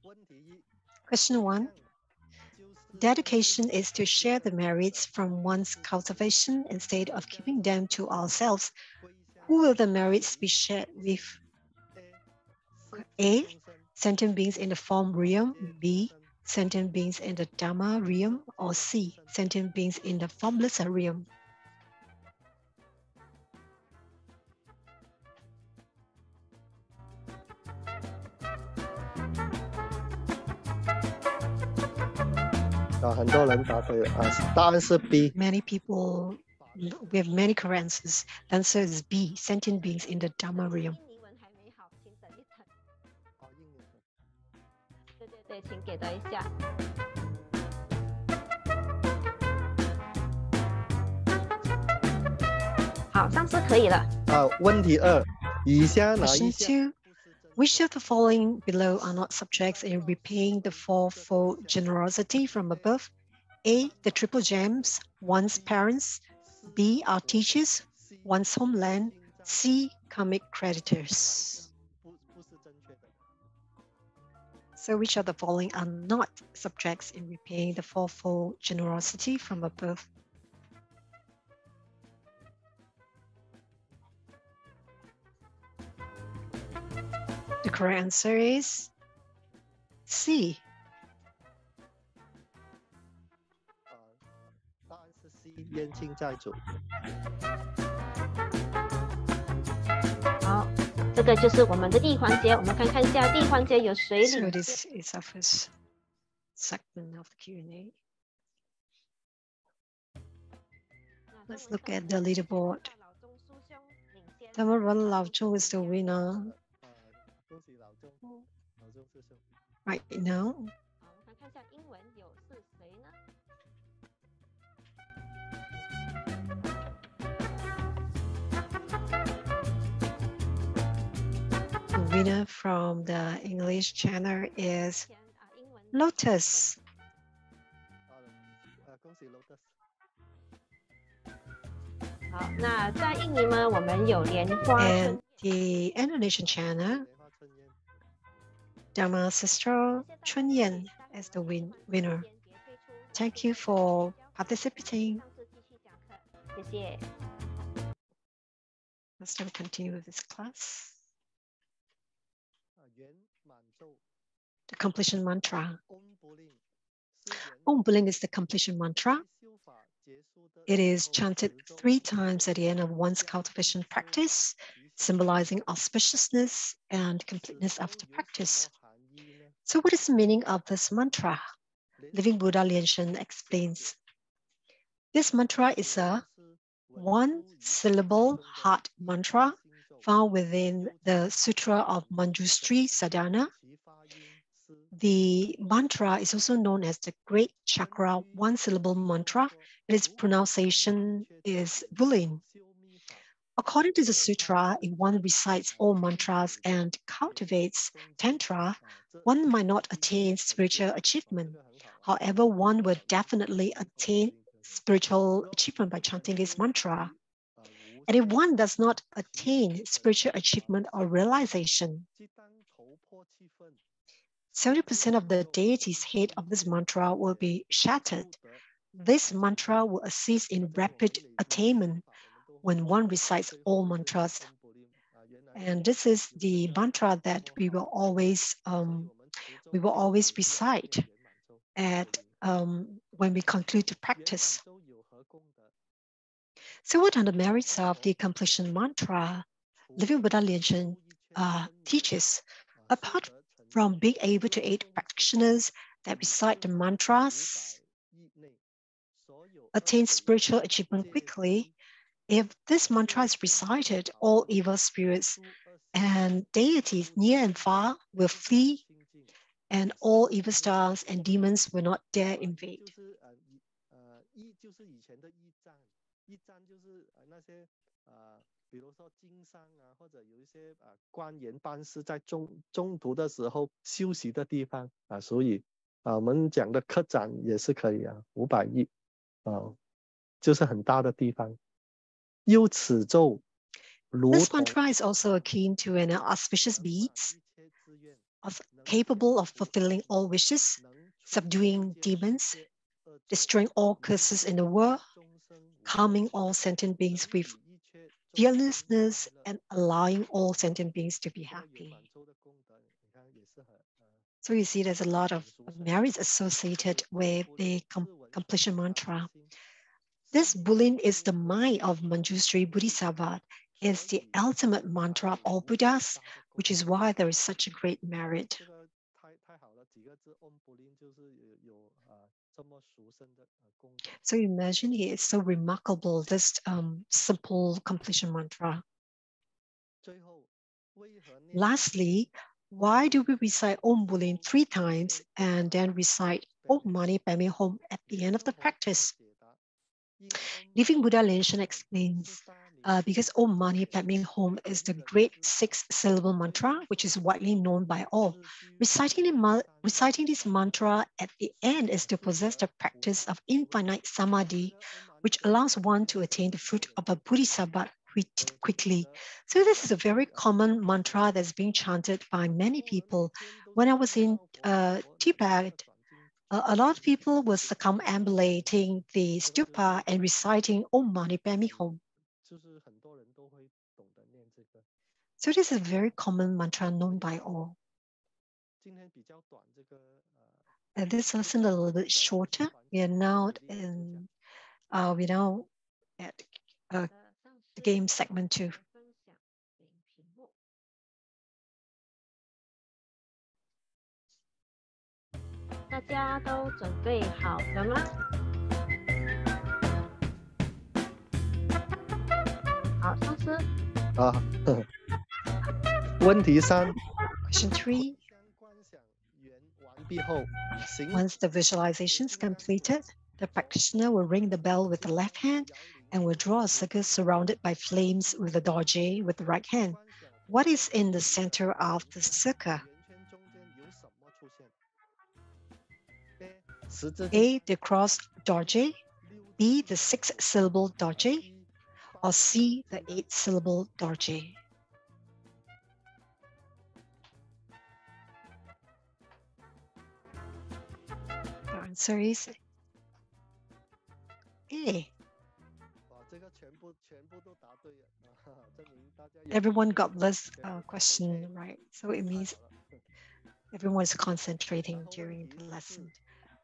Speaker 2: Question 1. Dedication is to share the merits from one's cultivation instead of keeping them to ourselves. Who will the merits be shared with? A. Sentient beings in the form realm. B. Sentient beings in the Dharma realm. Or C. Sentient beings in the formless realm. Many people with many correct answers. The answer is B. Sentient beings in the Dharma realm.
Speaker 4: 对，请给到一下。好，上次可以了。
Speaker 3: 问题2，以下哪一
Speaker 2: Question 2. Which of the following below are not subjects in repaying the fourfold generosity from above? A, the triple gems, one's parents, B, our teachers, one's homeland, C, karmic creditors. So which of the following are not subjects in repaying the fourfold generosity from above? The correct answer is C.
Speaker 3: 答案是 C， 冤亲债主。
Speaker 4: 好，这个就是我们的第一环节，我们看看一下第一环节有谁
Speaker 2: So
Speaker 4: 领
Speaker 2: this is our first segment of the Q&A. Let's look at the leaderboard. Dharma Run Lao Zhong is the winner
Speaker 3: 恭喜老钟，老钟师兄。
Speaker 2: right now.
Speaker 4: 好，我们看一下英文有是谁呢？
Speaker 2: The winner from the English channel is
Speaker 4: 前英文
Speaker 2: Lotus.
Speaker 3: 恭喜 Lotus。
Speaker 4: 好，那在印尼呢，我们有莲花
Speaker 2: And
Speaker 4: 春。
Speaker 2: the Indonesian channel,
Speaker 3: 莲花春烟。
Speaker 2: Dharma Sister Chunyan is the winner. Thank you for participating.
Speaker 4: 谢谢。
Speaker 2: Let's now continue with this class.
Speaker 3: 圆满咒
Speaker 2: The completion mantra.
Speaker 3: 嗡不令，是圆
Speaker 2: Om Buling is the completion mantra.
Speaker 3: 修法结束的
Speaker 2: It is
Speaker 3: 时候
Speaker 2: chanted
Speaker 3: 持咒
Speaker 2: 3 times at the end of one's cultivation practice, symbolizing auspiciousness and
Speaker 3: 此
Speaker 2: completeness
Speaker 3: 中
Speaker 2: after
Speaker 3: 有什
Speaker 2: practice.
Speaker 3: 么含义呢？
Speaker 2: So what is the meaning of this mantra?
Speaker 3: 连
Speaker 2: Living Buddha Lian explains. This mantra is a
Speaker 3: 是
Speaker 2: one-syllable heart mantra found within the Sutra of Manjushri Sadhana.
Speaker 3: 其发音是
Speaker 2: The mantra is also known as the Great Chakra one-syllable mantra. Its pronunciation is Buling.
Speaker 3: 修密法
Speaker 2: According to the sutra, if one recites all mantras and cultivates Tantra, one might not attain spiritual achievement. However, one will definitely attain spiritual achievement by chanting this mantra. And if one does not attain spiritual achievement or realization,
Speaker 3: 即当头破气愤
Speaker 2: 70% of the deity's head of this mantra will be shattered. This mantra will assist in rapid attainment when one recites all mantras. And this is the mantra that we will always recite at when we conclude the practice. So what are the merits of the completion mantra? Living Buddha Lian teaches, apart from being able to aid practitioners that recite the mantras, attain spiritual achievement quickly, if this mantra is recited, all evil spirits and deities near and far will flee, and all evil stars and demons will not dare invade.
Speaker 3: 就是以前的驿站，驿站就是那些比如说经商或者有一些官员办事在中途的时候休息的地方所以我们讲的客栈也是可以500亿就是很大的地方。由此咒如
Speaker 2: This
Speaker 3: 同
Speaker 2: mantra is also akin to an auspicious beads, capable of fulfilling all wishes, subduing demons, destroying all curses in the world, calming all sentient beings with fearlessness, and allowing all sentient beings to be happy. So you see there's a lot of merits associated with the completion mantra. This Bulin is the mind of Manjushri Bodhisattva. It's the ultimate mantra of all Buddhas, which is why there is such a great merit. So imagine here, it's so remarkable, this simple completion mantra. Lastly, why do we recite Om Bulin 3 times and then recite Om Mani Padme Hum at the end of the practice? Living Buddha Lian explains, because Om Mani Padme Hum is the great 6-syllable mantra, which is widely known by all. Reciting this mantra at the end is to possess the practice of infinite samadhi, which allows one to attain the fruit of a bodhisattva quickly. So this is a very common mantra that's being chanted by many people. When I was in Tibet, a lot of people were circumambulating the stupa and reciting Om Mani Padme Hum. So this is a very common mantra known by all. This lesson is a little bit shorter. We are now at the game segment 2.
Speaker 4: 大家都准备好了吗？好，上师。
Speaker 3: 问题3。
Speaker 2: Question 3. Once the visualization is completed, the practitioner will ring the bell with the left hand and will draw a circle surrounded by flames with the dorje with the right hand. What is in the center of the circle? A, the cross dorje, B, the 6-syllable dorje, or C, the 8-syllable dorje? The answer is A. Everyone got this question right, so it means everyone is concentrating during the lesson.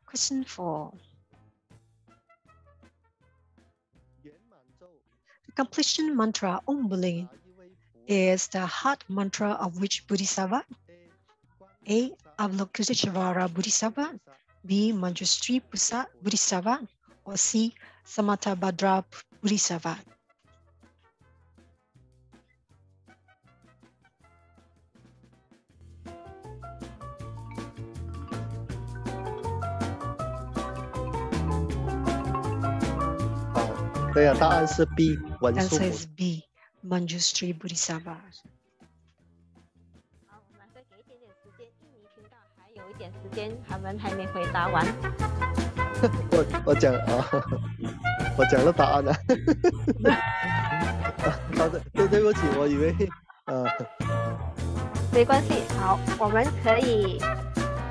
Speaker 2: Question 4. The completion mantra Om Bulin is the heart mantra of which bodhisattva? A. Avalokiteshvara Bodhisattva, B. Manjustri Bodhisattva, or C. Samattabhadra Bodhisattva?
Speaker 3: Answer B.
Speaker 2: Answer is B. Manjustri Bodhisattva.
Speaker 4: 好，我们再给一点点时间，印尼频道还有一点时间，他们还没回答完。
Speaker 3: 我讲了答案了。好的，对不起，我以为
Speaker 4: 没关系，好，我们可以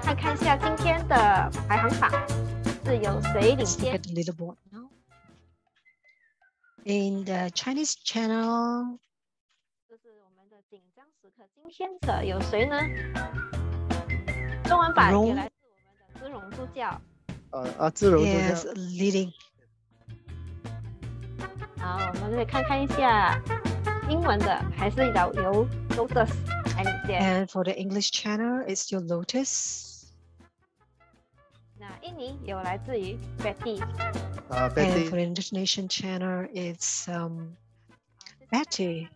Speaker 4: 看一下今天的排行榜是由谁领先。
Speaker 2: In the Chinese channel,
Speaker 4: 这是我们的紧张时刻今天的有谁呢？中文版也来自我们的姿荣助教。
Speaker 3: 姿荣助教
Speaker 2: is leading.
Speaker 4: 好，我们可以看一下英文的，还是由 Lotus 来领先。
Speaker 2: And for the English channel, it's still Lotus.
Speaker 4: 那印尼有来自于 Betty。And
Speaker 2: for the Indonesian channel, it's Betty.
Speaker 4: 也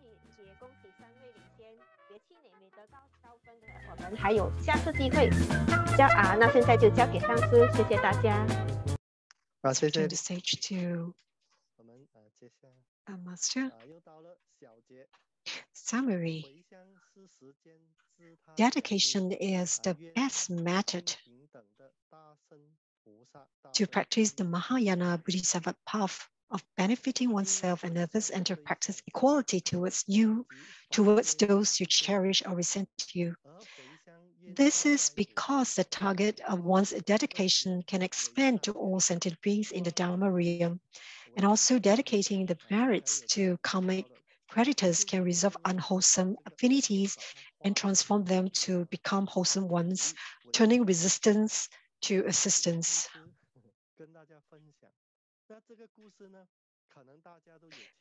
Speaker 4: 恭喜3位领先，别气馁，没得到高分的，我们还有下次机会。那现在就交给上司，谢谢大家。
Speaker 3: 谢谢。
Speaker 2: Turn the stage to
Speaker 3: 我们接下
Speaker 2: Master.
Speaker 3: 又到了小节。
Speaker 2: Summary. Dedication is the best method to practice the Mahayana Bodhisattva path of benefiting oneself and others and to practice equality towards those who cherish or resent you. This is because the target of one's dedication can expand to all sentient beings in the Dharma realm, and also dedicating the merits to karmic creditors can resolve unwholesome affinities and transform them to become wholesome ones, turning resistance to assistance.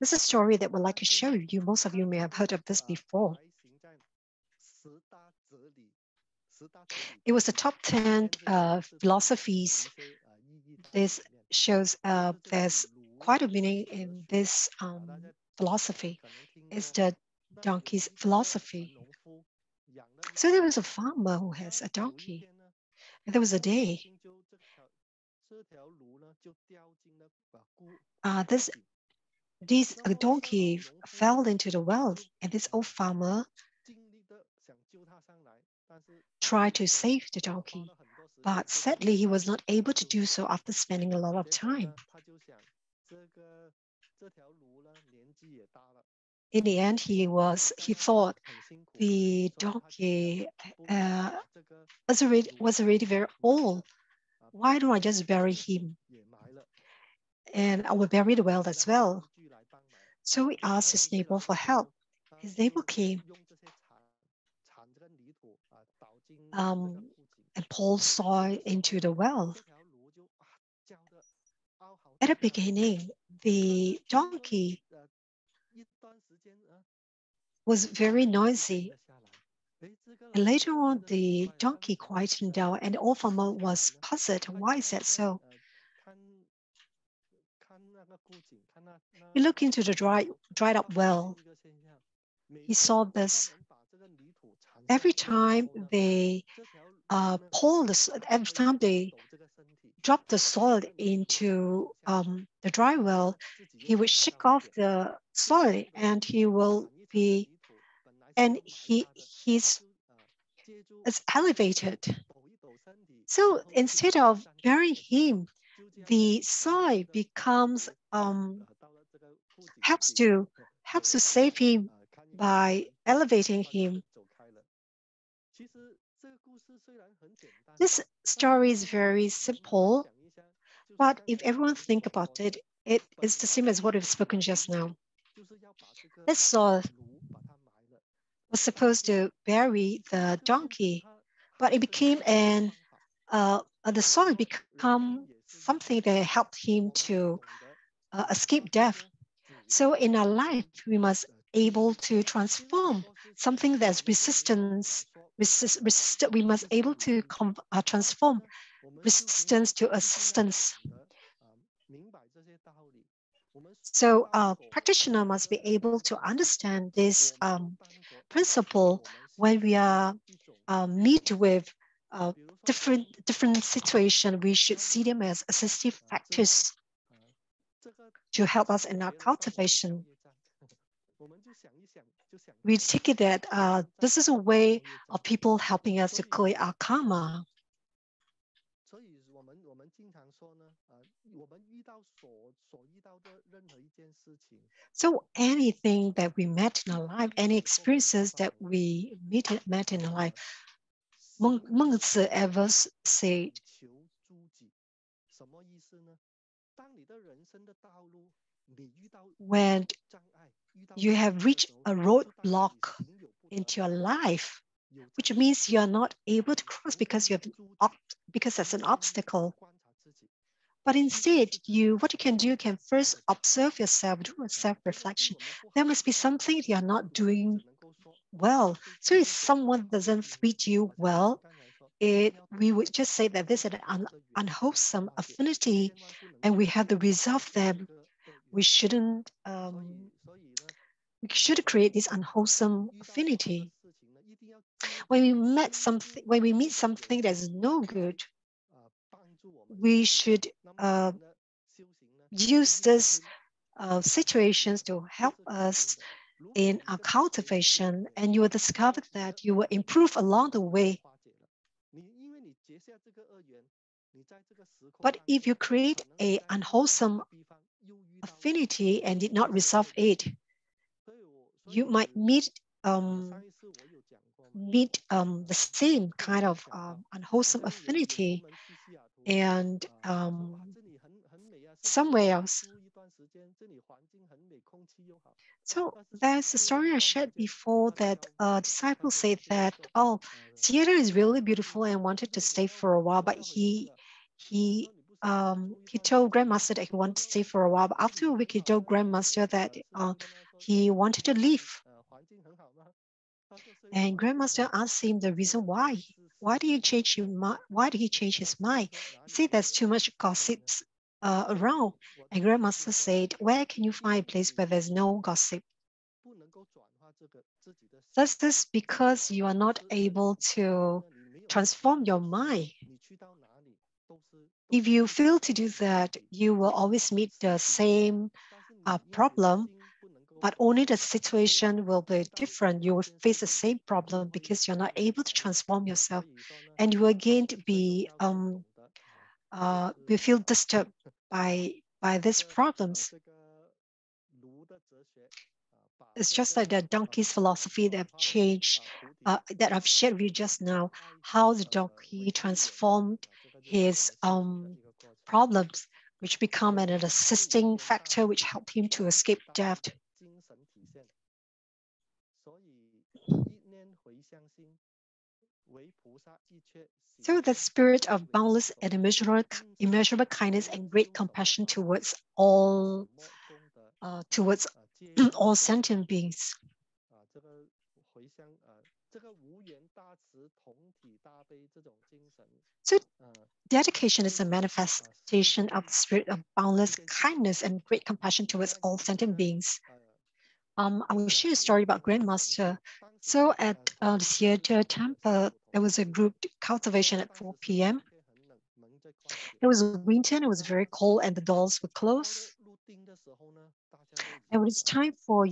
Speaker 2: This is a story that we'd like to show you. Most of you may have heard of this before. It was the top 10 philosophies. This shows there's quite a meaning in this philosophy. It's the donkey's philosophy. So there was a farmer who has a donkey. And there was a day this this donkey fell into the well, and this old farmer tried to save the donkey, but sadly he was not able to do so after spending a lot of time. In the end, he thought the donkey was already very old. Why don't I just bury him? And I will bury the well as well. So he asked his neighbor for help. His neighbor came and poured soil into the well. At the beginning, the donkey was very noisy. And later on, the donkey quietened down, and the old farmer was puzzled. Why is that so? He looked into the dried up well. He saw this. Every time they every time they drop the soil into the dry well, he would shake off the soil, and he's elevated. So instead of burying him, the soil becomes helps to save him by elevating him. This story is very simple, but if everyone think about it, it is the same as what we've spoken just now. This soil was supposed to bury the donkey, but it became the soil become something that helped him to escape death. So in our life, we must able to transform something that's we must able to transform resistance to assistance. So practitioner must be able to understand this principle when we are meet with different situations. We should see them as assistive factors to help us in our cultivation. We take it that this is a way of people helping us to clear our karma. So anything that we met in our life, any experiences that we met in our life, Mengzi ever said, when you have reached a roadblock into your life, which means you are not able to cross because that's an obstacle. But instead, what you can do, you can first observe yourself, do a self-reflection. There must be something you are not doing well. So if someone doesn't treat you well, we would just say that this is an unwholesome affinity, and we have to resolve them. We shouldn't. We should create this unwholesome affinity. When we meet something that's no good, we should use these situations to help us in our cultivation, and you will discover that you will improve along the way. But if you create an unwholesome affinity and did not resolve it, you might meet the same kind of unwholesome affinity and somewhere else. So there's a story I shared before that a disciple said that, oh, Seattle is really beautiful and wanted to stay for a while, but he told Grandmaster that he wanted to stay for a while. But after a week, he told Grandmaster that he wanted to leave. And Grandmaster asked him the reason why. Why did he change his mind? He said there's too much gossips around. And Grandmaster said, where can you find a place where there's no gossip? That's just because you are not able to transform your mind. If you fail to do that, you will always meet the same problem, but only the situation will be different. You will face the same problem because you're not able to transform yourself, and you will again be we feel disturbed by these problems. It's just like the donkey's philosophy that have changed, that I've shared with you just now, how the donkey transformed his problems, which become an assisting factor, which helped him to escape death. So the spirit of boundless and immeasurable kindness and great compassion towards all all sentient beings. So dedication is a manifestation of the spirit of boundless kindness and great compassion towards all sentient beings. I will share a story about Grandmaster. So at the theater temple, there was a group cultivation at 4 p.m. It was winter and it was very cold and the doors were closed. And when it's time for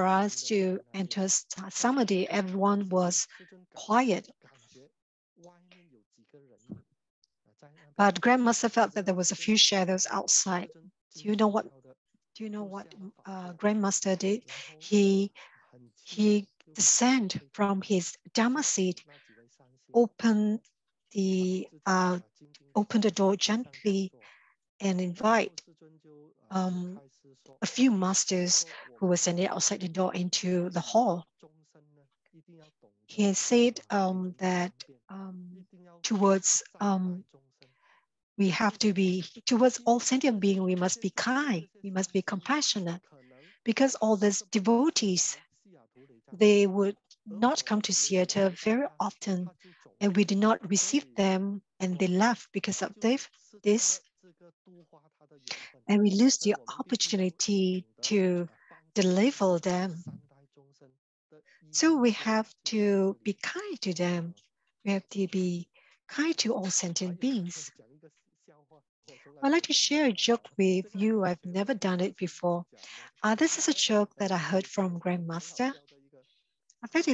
Speaker 2: us to enter samadhi, everyone was quiet. But Grandmaster felt that there was a few shadows outside. Do you know what Grandmaster did? He descended from his Dharma seat, opened the door gently, and invite a few masters who were standing outside the door into the hall. He said that towards all sentient beings, we must be kind, we must be compassionate, because all these devotees, they would not come to theater very often, and we did not receive them, and they left because of this. And we lose the opportunity to deliver them. So we have to be kind to them. We have to be kind to all sentient beings. I'd like to share a joke with you. I've never done it before. This is a joke that I heard from Grandmaster. I think it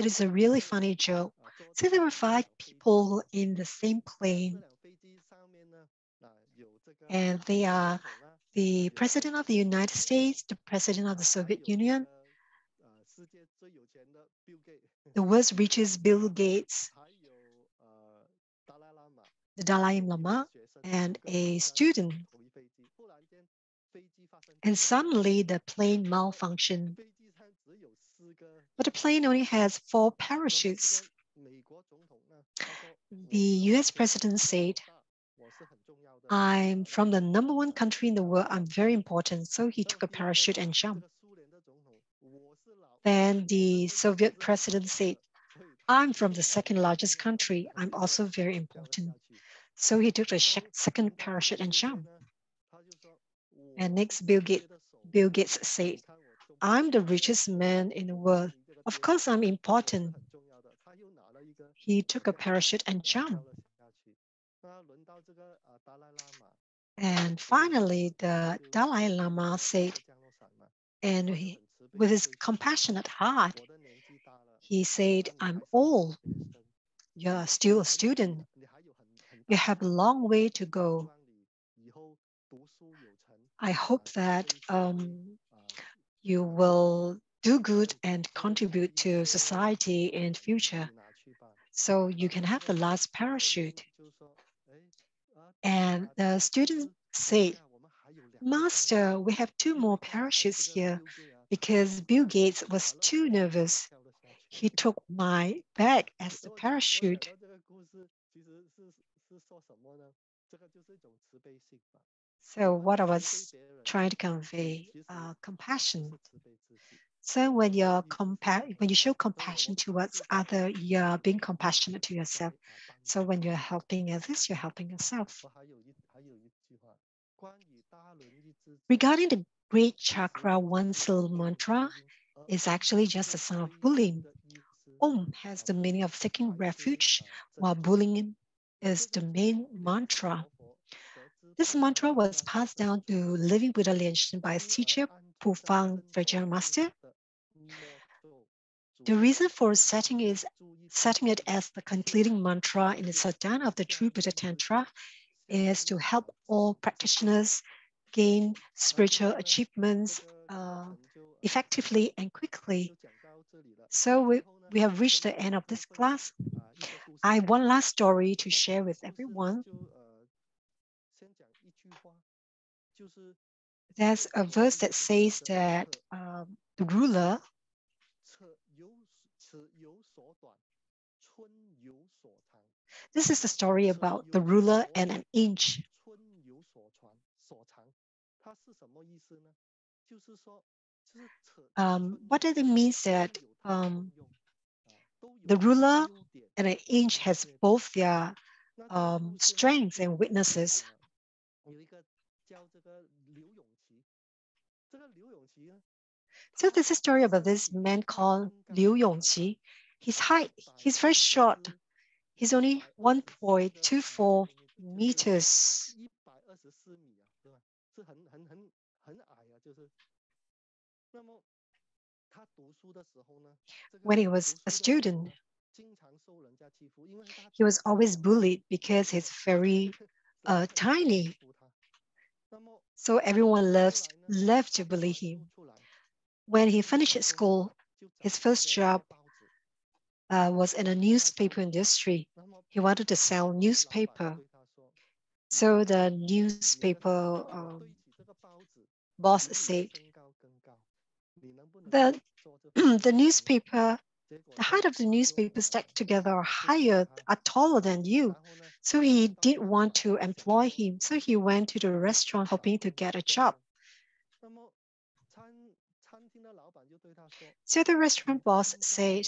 Speaker 2: is a really funny joke. So there were 5 people in the same plane, and they are the President of the United States, the President of the Soviet Union, the world's richest Bill Gates, the Dalai Lama, and a student. And suddenly the plane malfunctioned. But the plane only has 4 parachutes. The US president said, "I'm from the #1 country in the world. I'm very important." So he took a parachute and jumped. Then the Soviet president said, "I'm from the 2nd largest country. I'm also very important." So he took the 2nd parachute and jumped. And next, Bill Gates said, "I'm the richest man in the world. Of course, I'm important." He took a parachute and jumped. And finally, the Dalai Lama said, and with his compassionate heart, he said, "I'm old. You're still a student. You have a long way to go. I hope that you will do good and contribute to society in future, so you can have the last parachute." And the student said, "Master, we have 2 more parachutes here," because Bill Gates was too nervous. He took my bag as the parachute. So what I was trying to convey, compassion. So when you show compassion towards other, you're being compassionate to yourself. So when you're helping others, you're helping yourself. Regarding the great chakra, one syllable mantra is actually just a sound of bullying. Om has the meaning of seeking refuge, while bullying is the main mantra. This mantra was passed down to Living Buddha Lian by his teacher, Fang Virgin Master. The reason for setting it as the concluding mantra in the sadhana of the True Buddha Tantra is to help all practitioners gain spiritual achievements effectively and quickly. So we have reached the end of this class. I have one last story to share with everyone. There's a verse that says that the ruler this is the story about the ruler and an inch. What does it mean that the ruler and an inch has both their strengths and weaknesses? So there's a story about this man called Liu Yongqi. His height, he's very short. He's only 1.24 meters. When he was a student, he was always bullied because he's very tiny. So everyone loved to bully him. When he finished school, his first job was in a newspaper industry. He wanted to sell newspaper. So the newspaper boss said, the newspaper, the height of the newspaper stacked together are taller than you. So he didn't want to employ him. So he went to the restaurant hoping to get a job. So the restaurant boss said,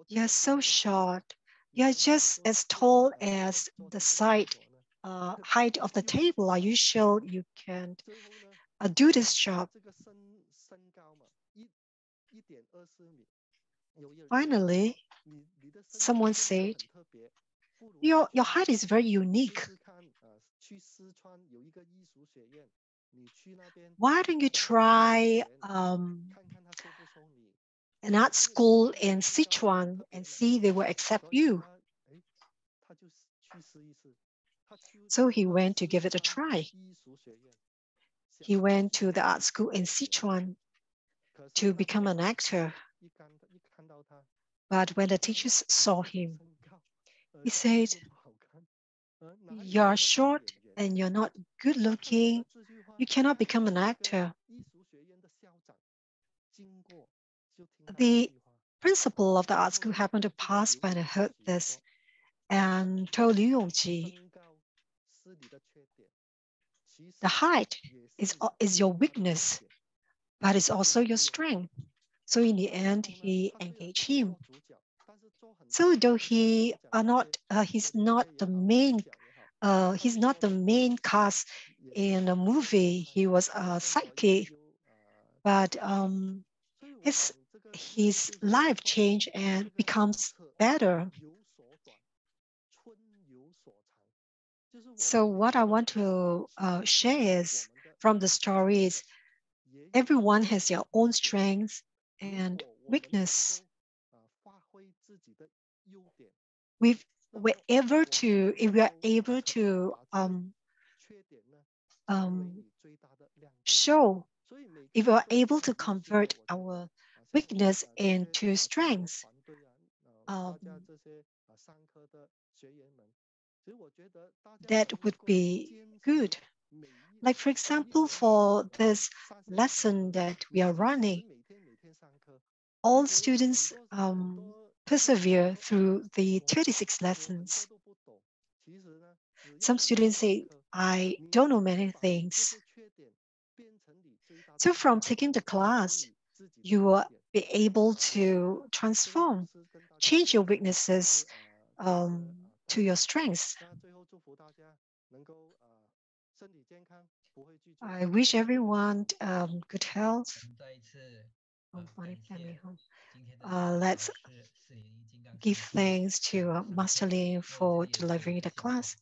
Speaker 2: "You're so short. You're just as tall as the side height of the table. Are you sure you can do this job?" Finally, someone said, your height is very unique. Why don't you try an art school in Sichuan and see they will accept you? So he went to give it a try. He went to the art school in Sichuan to become an actor. But when the teachers saw him, he said, "You're short and you're not good looking. You cannot become an actor." The principal of the art school happened to pass by and heard this and told Liu Yongqi, "The height is your weakness, but it's also your strength." So in the end, he engaged him. So though he's not the main cast in the movie. He was a sidekick, but his life changed and becomes better. So what I want to share is from the story is everyone has their own strengths and weakness. If we are able to show, if we are able to convert our weakness into strengths, that would be good. Like for example, for this lesson that we are running, all students persevere through the 36 lessons. Some students say, "I don't know many things." So from taking the class, you will be able to transform, change your weaknesses to your strengths. I wish everyone good health. Let's give thanks to Master Lian for delivering the class.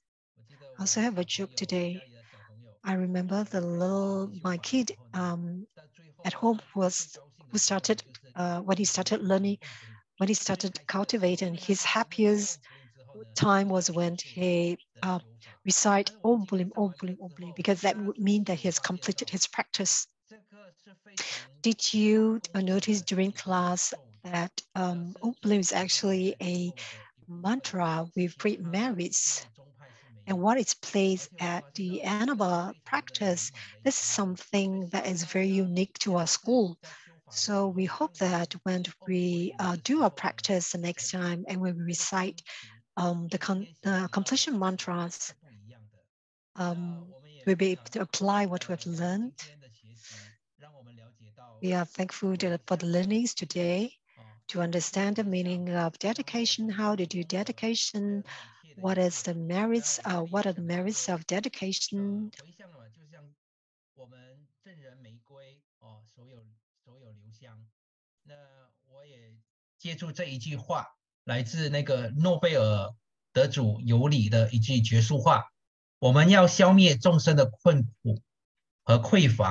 Speaker 2: also have a joke today. I remember my kid at home who started when he started learning, when he started cultivating. His happiest time was when he recite Om Bulim Om Bulim Om Bulim, because that would mean that he has completed his practice. Did you notice during class that Om Bulim is actually a mantra with great merits? And what is placed at the end of our practice, this is something that is very unique to our school. So we hope that when we do our practice the next time and when we recite the completion mantras, we'll be able to apply what we've learned. We are thankful for the learnings today to understand the meaning of dedication, how to do dedication, what are the merits of dedication.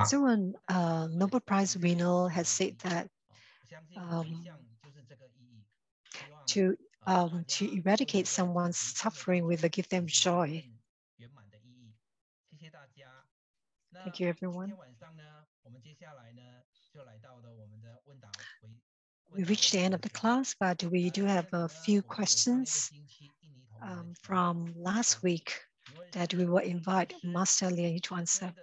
Speaker 2: So when Nobel Prize winner has said that to eradicate someone's suffering will give them joy. Thank you, everyone. We reached the end of the class, but we do have a few questions from last week that we will invite Master Lian to answer.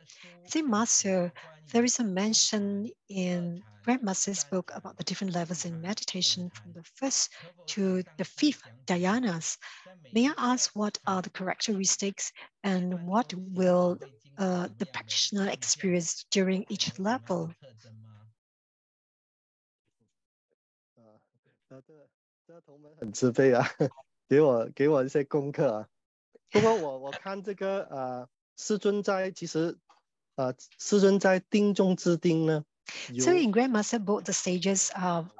Speaker 2: I think, Master, there is a mention in Grandmaster's book about the different levels in meditation from the first to the fifth dhyanas. May I ask what are the characteristics and what will the practitioner experience during each level?
Speaker 3: 这同门很慈悲啊，给我一些功课啊。不过我看这个师尊在其实师尊在定中之定呢。
Speaker 2: So in Grandmaster book, the stages of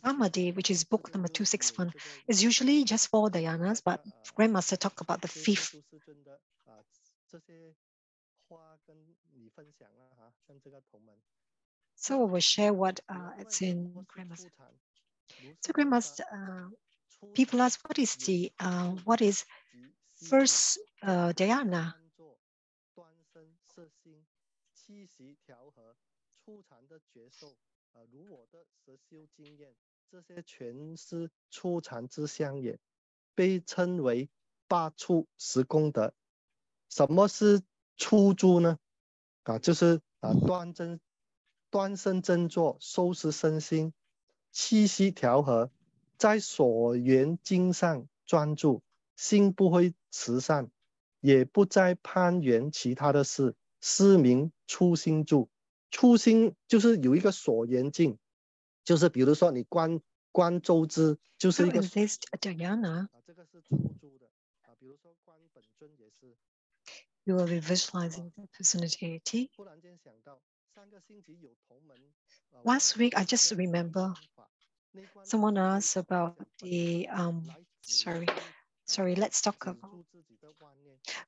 Speaker 2: Samadhi, which is book number 261, is usually just 4 dhyanas, but Grandmaster talk about the fifth. So we will share what it's in Grandmaster. So Grandmaster, people ask what is first dhyana?
Speaker 3: 如我的实修经验，这些全是初禅之相也，被称为八处十功德。什么是初住呢？就是端身正坐，收拾身心，气息调和，在所缘经上专注，心不会驰散，也不再攀缘其他的事，是名初心住。初心就是有一个所缘境，就是比如说你观周知，就是一个
Speaker 2: dhyana.
Speaker 3: 这个是初住的比如说观本尊也是。
Speaker 2: You will be visualizing the personality.
Speaker 3: 突然间想到上个星期有同门。
Speaker 2: Last week, I just remember someone asked about the sorry. Let's talk about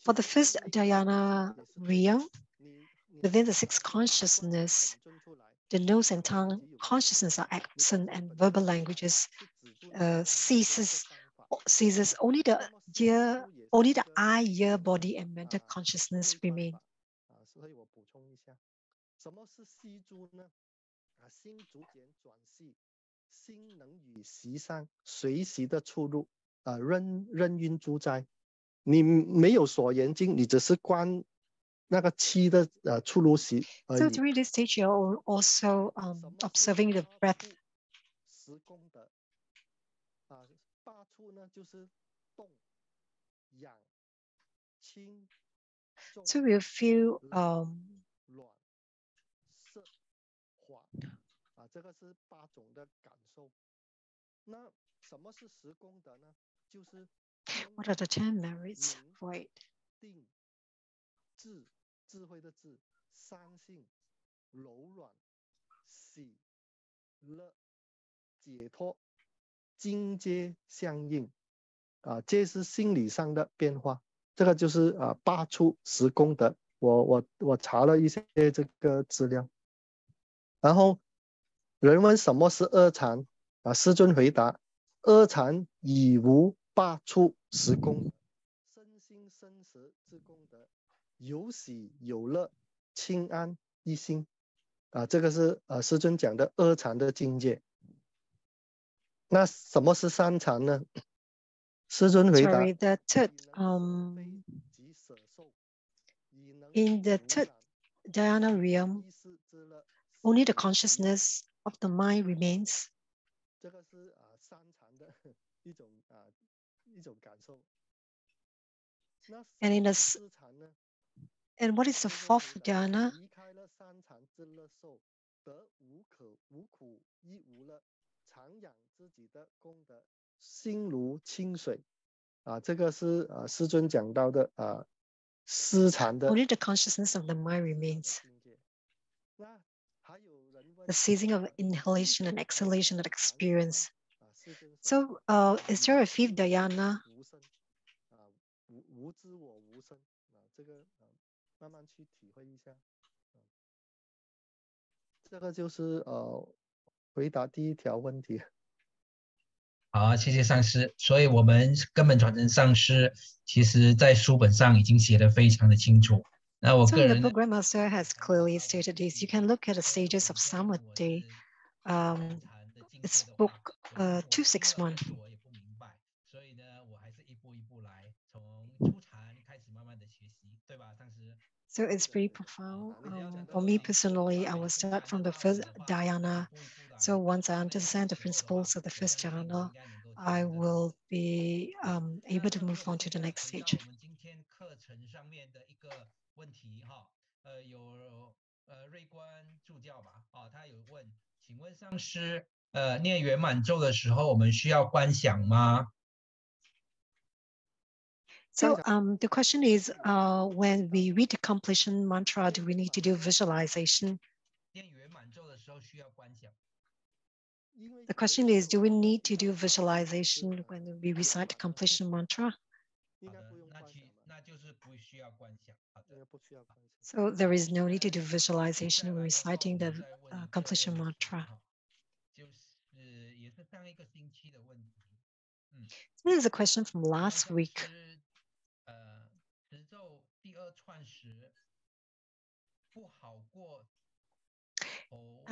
Speaker 2: for the first dhyana realm. Within the sixth consciousness, the nose and tongue consciousness are absent and verbal languages ceases only the eye, ear, body, and mental consciousness remain.
Speaker 3: 所以我补充一下，什么是息住呢？心逐渐转细，心能与习上随习的出入任运诸灾。你没有所缘境，你只是观。那个气的出入息而已。
Speaker 2: So during this stage, you're also observing the breath.
Speaker 3: 十功德八处呢，就是动、养、轻、重。
Speaker 2: So we feel
Speaker 3: 软、色、滑这个是8种的感受。那什么是十功德呢？就是
Speaker 2: what are the 10 merits for it?
Speaker 3: 定、智慧的智，三性、柔软、喜、乐、解脱，境界相应这是心理上的变化。这个就是8处10功德。我查了一些这个资料，然后人问什么是二禅师尊回答：二禅以无8处10功，身心生死之功德，有喜有乐，清安一心。这个是师尊讲的二禅的境界。那什么是三禅呢？师尊回答
Speaker 2: Sorry, the third, in the third dhyana realm, only the consciousness of the mind remains.
Speaker 3: 这个是三禅的一种感受。那
Speaker 2: And in the
Speaker 3: 四禅呢？
Speaker 2: And what is the fourth dhyana?
Speaker 3: 离开了三禅之乐受，得无苦亦无乐，常养自己的功德，心如清水。这个是师尊讲到的四禅的
Speaker 2: Only the consciousness of the mind remains.
Speaker 3: 那还有人问
Speaker 2: The ceasing of inhalation and exhalation of experience.
Speaker 3: 世尊说
Speaker 2: So, is there a fifth dhyana?
Speaker 3: 无生无知我无生这个慢慢去体会一下。这个就是回答第一条问题。
Speaker 1: 好，谢谢上师。所以我们根本传承上师，其实在书本上已经写得非常的清楚。那我
Speaker 2: So
Speaker 1: 个
Speaker 2: the
Speaker 1: 人
Speaker 2: book Grandmaster has clearly stated this. You can look at the stages of samadhi. It's book 261.
Speaker 1: 我也不明白，所以呢，我还是一步一步来，从初禅开始慢慢的学习，对吧，上师？
Speaker 2: So it's pretty profound. For me personally, I will start from the first dhyana. So once I understand the principles of the first dhyana, I will be able to move on to the next stage.
Speaker 1: 我们今天课程上面的一个问题哈，有瑞观助教吧，他有问，请问上师，念圆满咒的时候，我们需要观想吗？
Speaker 2: So the question is, when we read the completion mantra, do we need to do visualization?
Speaker 1: 念圆满咒的时候需要观想。
Speaker 2: The question is, do we need to do visualization when we recite the completion mantra?
Speaker 3: 应该不用观想吧？
Speaker 1: 那就是不需要观想。好的。
Speaker 3: 应该不需要观想。
Speaker 2: So there is no need to do visualization when reciting the completion mantra.
Speaker 1: 就是也是上一个星期的问题。
Speaker 2: This is a question from last week.
Speaker 1: 持咒第二串时不好过头。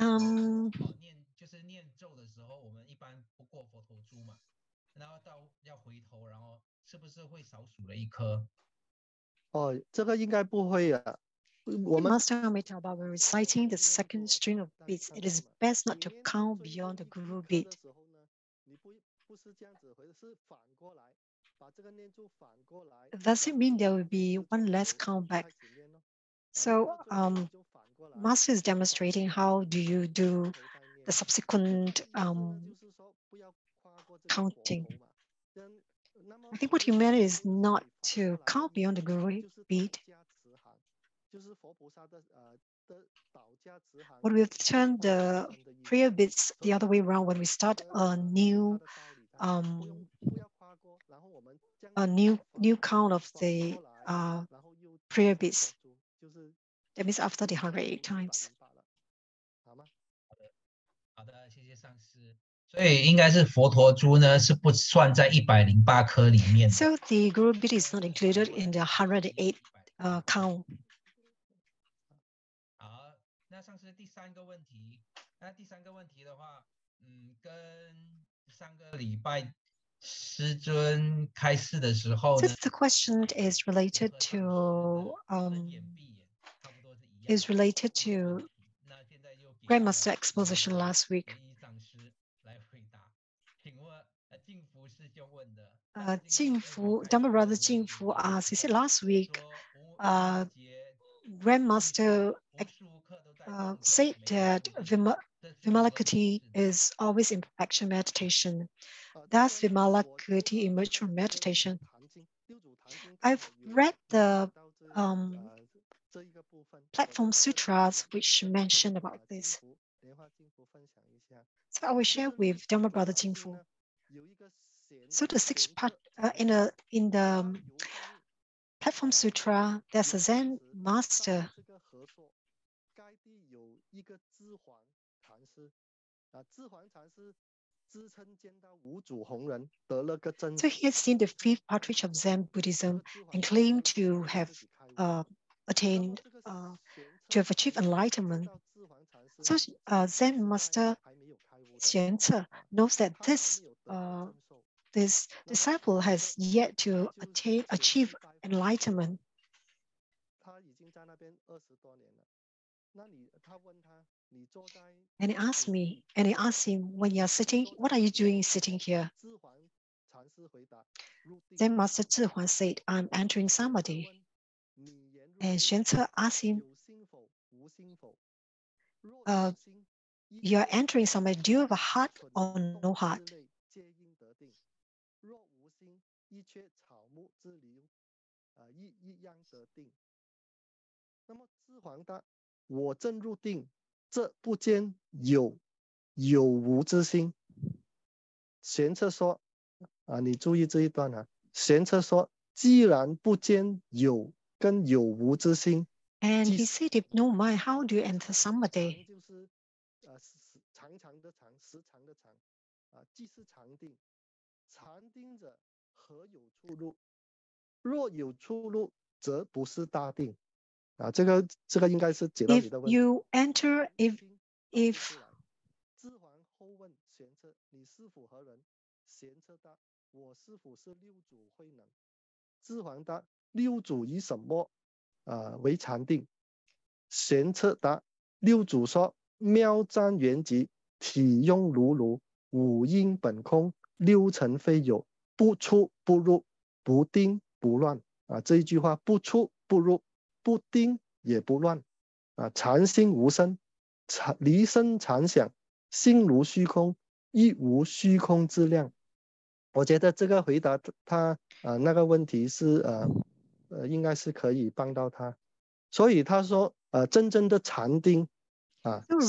Speaker 1: 就是念咒的时候，我们一般不过佛头珠嘛，然后到要回头，然后是不是会少数了一颗？
Speaker 3: 这个应该不会啊。我们
Speaker 2: Master Amitabha, when reciting the second string of beats, it is best not to count beyond the guru beat.
Speaker 3: 你不是这样子回，是反过来，把这个念珠反过来。
Speaker 2: Does it mean there will be one less count back? So Master is demonstrating how do you do the subsequent counting. I think what he meant is not to count beyond the guru beat. But we've turned the prayer beats the other way around when we start a new count of the prayer beats. That means after the 108 times.
Speaker 1: 好的，谢谢上师。所以应该是佛陀珠呢，是不算在108颗里面。
Speaker 2: So the guru beat is not included in the 108 count.
Speaker 1: 好，那上师第三个问题，的话，跟上个礼拜师尊开示的时候呢
Speaker 2: So the question is related to Grandmaster exposition last week. Dharma brother Jingfu asked, he said last week, Grandmaster said that Vimalakati is always in perfection meditation. Does Vimalakati emerge from meditation? I've read the platform sutras which mention about this. So I will share with Dharma brother Jingfu. So the sixth part in the Platform Sutra, there's a Zen master. So he has seen the fifth patriarch of Zen Buddhism and claimed to have attained, to have achieved enlightenment. So Zen master Xiance knows that this disciple has yet to achieve enlightenment. And he asked him, when you're sitting, what are you doing sitting here? Zen Master Zhihuan said, I'm entering samadhi. And Xuance asked him, you're entering samadhi, do you have a heart or no heart? And he said, if no mind, how do you enter samadhi? If you enter, if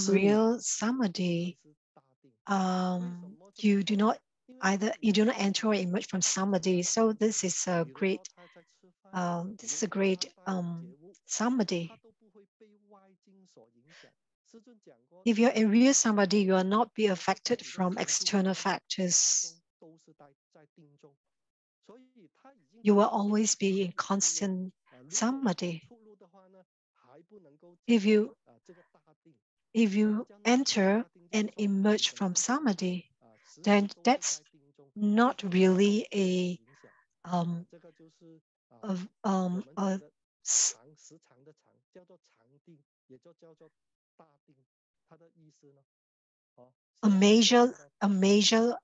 Speaker 2: real samadhi, you do not enter or emerge from samadhi. So this is a great samadhi. If you're in real samadhi, you will not be affected from external factors. You will always be in constant samadhi. If you enter and emerge from samadhi, then that's not really a major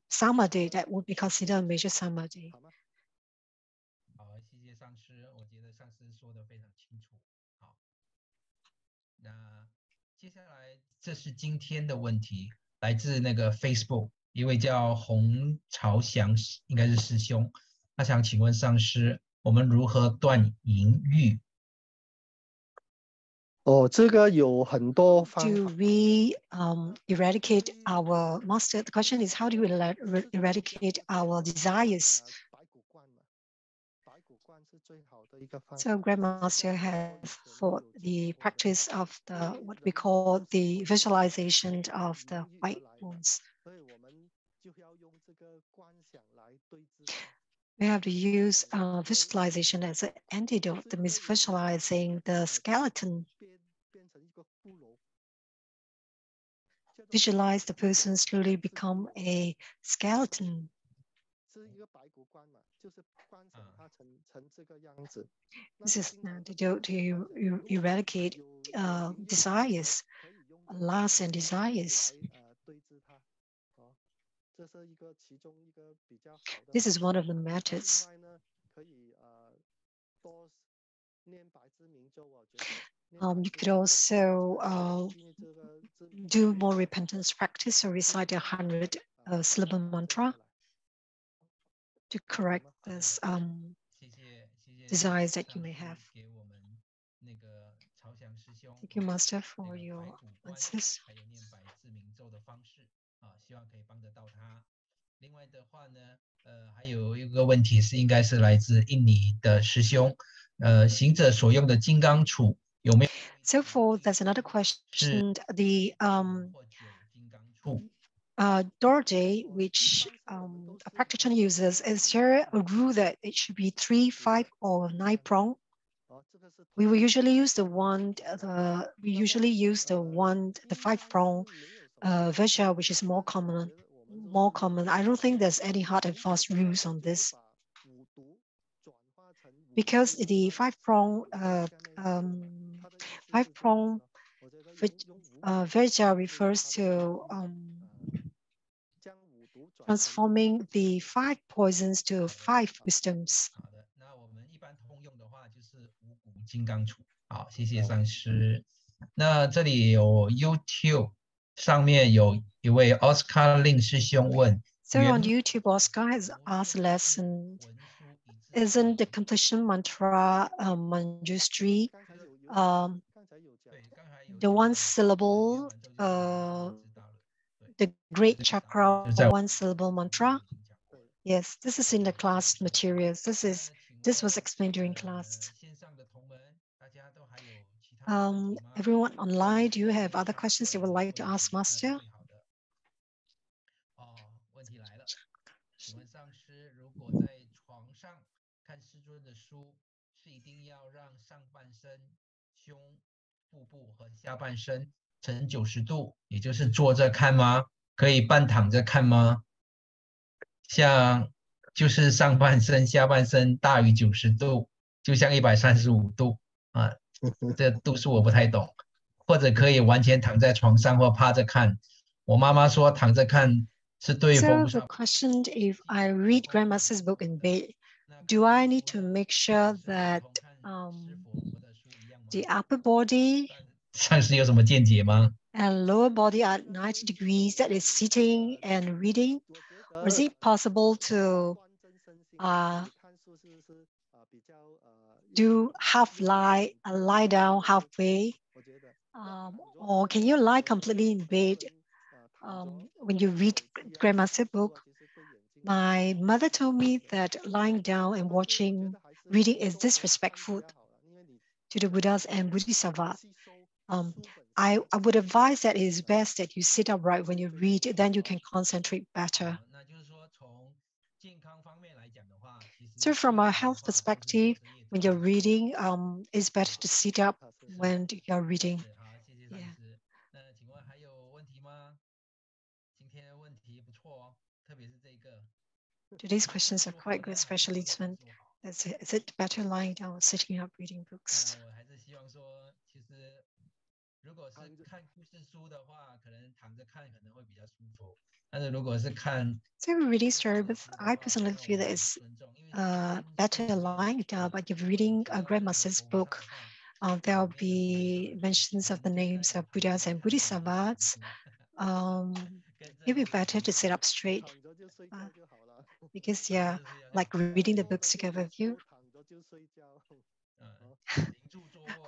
Speaker 2: samadhi that would be considered a major samadhi.
Speaker 1: 好，谢谢上师，我觉得上师说的非常清楚。好，那接下来这是今天的问题，来自那个 Facebook 一位叫洪朝祥，应该是师兄，他想请问上师，我们如何断淫欲？
Speaker 3: 这个有很多方法。
Speaker 2: Do we eradicate our master? The question is, how do we eradicate our desires? So Grandmaster has thought the practice of what we call the visualization of the white wounds. We have to use visualization as an antidote. That means visualizing the skeleton. Visualize the person slowly become a skeleton. This is an antidote to eradicate desires, lusts and desires. This is one of the methods. You could also do more repentance practice or recite 100 syllable mantra to correct this desires that you may have. Thank you, Master, for your answers.
Speaker 1: 还有一个问题是，应该是来自印尼的师兄，行者所用的金刚杵有没有
Speaker 2: ？So there's another question. The Dorje, which a practitioner uses, is there a rule that it should be 3, 5, or 9 prong? We will usually use the one, the 5 prong Vaja, which is more common. I don't think there's any hard and fast rules on this, because the 5 prong Vaja refers to transforming the 5 poisons to 5 wisdoms.
Speaker 1: 好的，那我们一般通用的话就是五谷金刚杵。好，谢谢上师。那这里有 YouTube 上面有一位 Oscar 令师兄问
Speaker 2: So on YouTube, Oscar has asked a lesson. Isn't the completion mantra Manjustri the one syllable, the great chakra one syllable mantra? Yes, this is in the class materials. This was explained during class. Everyone online, do you have other questions you would like to ask Master?
Speaker 1: 问题来了，请问上师，如果在床上看师尊的书，是一定要让上半身、胸、腹部和下半身呈90度，也就是坐着看吗？可以半躺着看吗？像就是上半身、下半身大于90度，就像135度啊，这度数我不太懂。或者可以完全躺在床上或趴着看。我妈妈说躺着看是对
Speaker 2: So the question, if I read Grandmaster's book in bed, do I need to make sure that the upper body
Speaker 1: 上师有什么见解吗？
Speaker 2: and lower body at 90 degrees that is sitting and reading? Or is it possible to do half lie down halfway? Or can you lie completely in bed when you read Grandmaster book? My mother told me that lying down and reading is disrespectful to the Buddhas and Bodhisattvas. I would advise that it is best that you sit upright when you read, then you can concentrate better. So from a health perspective, when you're reading, it's better to sit up when you're reading. Yeah. Today's questions are quite good, especially this one. Is it better lying down or sitting up reading books?
Speaker 1: 如果是看故事书的话，可能躺着看可能会比较舒服。但是如果是看
Speaker 2: So reading storybooks, I personally feel that it's better lying down. But if reading a Grandmaster's book, there will be mentions of the names of Buddhas and Bodhisattvas. It would be better to sit up straight because, yeah, like reading the books together with you.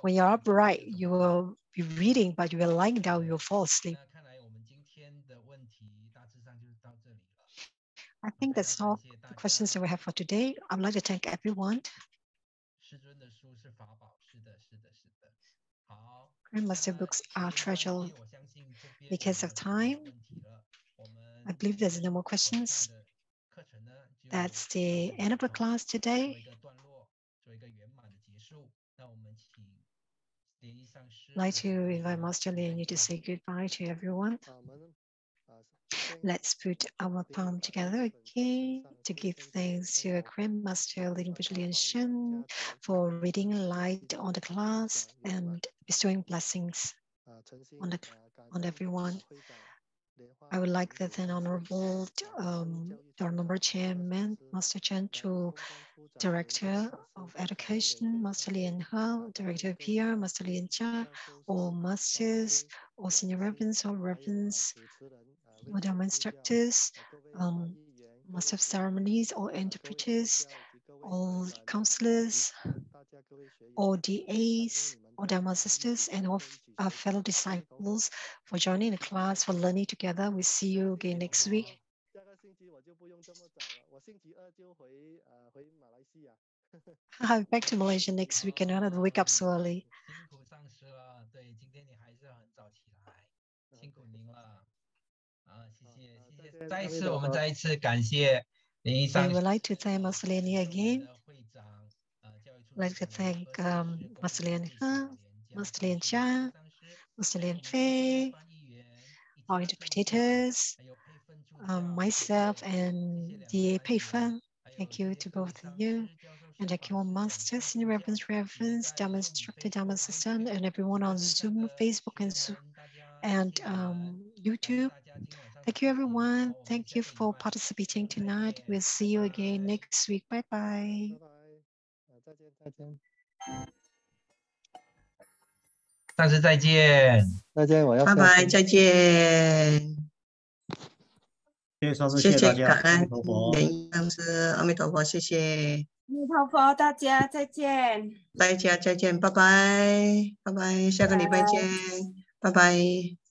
Speaker 2: When you're upright, you will be reading, but you are lying down, you will fall asleep. I think that's all the questions that we have for today. I'd like to thank everyone. Grandmaster books are treasured. Because of time, I believe there's no more questions. That's the end of the class today. I'd like to invite Master Lian to say goodbye to everyone. Let's put our palm together again to give thanks to our Grandmaster Lian Lian Shen for reading light on the class and bestowing blessings on everyone. I would like that an Honorable Dharma Chairman, Master Chen Chu, Director of Education, Master Lian Hao, Director of PR, Master Lian Cha, all masters, all senior reverends, all reverends, Dharma instructors, master of ceremonies, all interpreters, all counselors, all DAs, all Dharma sisters, and all our fellow disciples for joining the class, for learning together. We'll see you again next week.
Speaker 3: 用这么早了，我星期二就回马来西亚。
Speaker 2: I'll be back to Malaysia next week and I don't wake up so early.
Speaker 1: 辛苦上师了，对，今天你还是很早起来，辛苦您了。谢谢，再一次感谢林医生。
Speaker 2: I would like to thank Master Lian again. I'd like to thank Master Lian He, Master Lian Chia, Master Lian Fei, our interpreters, myself, and the Pei Fan. Thank you to both of you. And thank you all masters, Senior Reverends, Dharma Instructor, Dharma Assistant, and everyone on Zoom, Facebook, and YouTube. Thank you, everyone. Thank you for participating tonight. We'll see you again next week. Bye bye.
Speaker 3: 拜拜，再见。
Speaker 1: 上师再见。
Speaker 3: 再见，我要
Speaker 5: 拜拜，再见。
Speaker 6: 谢谢上师，
Speaker 5: 谢
Speaker 6: 谢大家，
Speaker 5: 感恩
Speaker 6: 阿弥陀佛。
Speaker 5: 上师，阿弥陀佛，谢谢。
Speaker 7: 阿弥陀佛，大家再见。
Speaker 5: 大家再见，拜拜，拜拜，下个礼拜见，拜拜。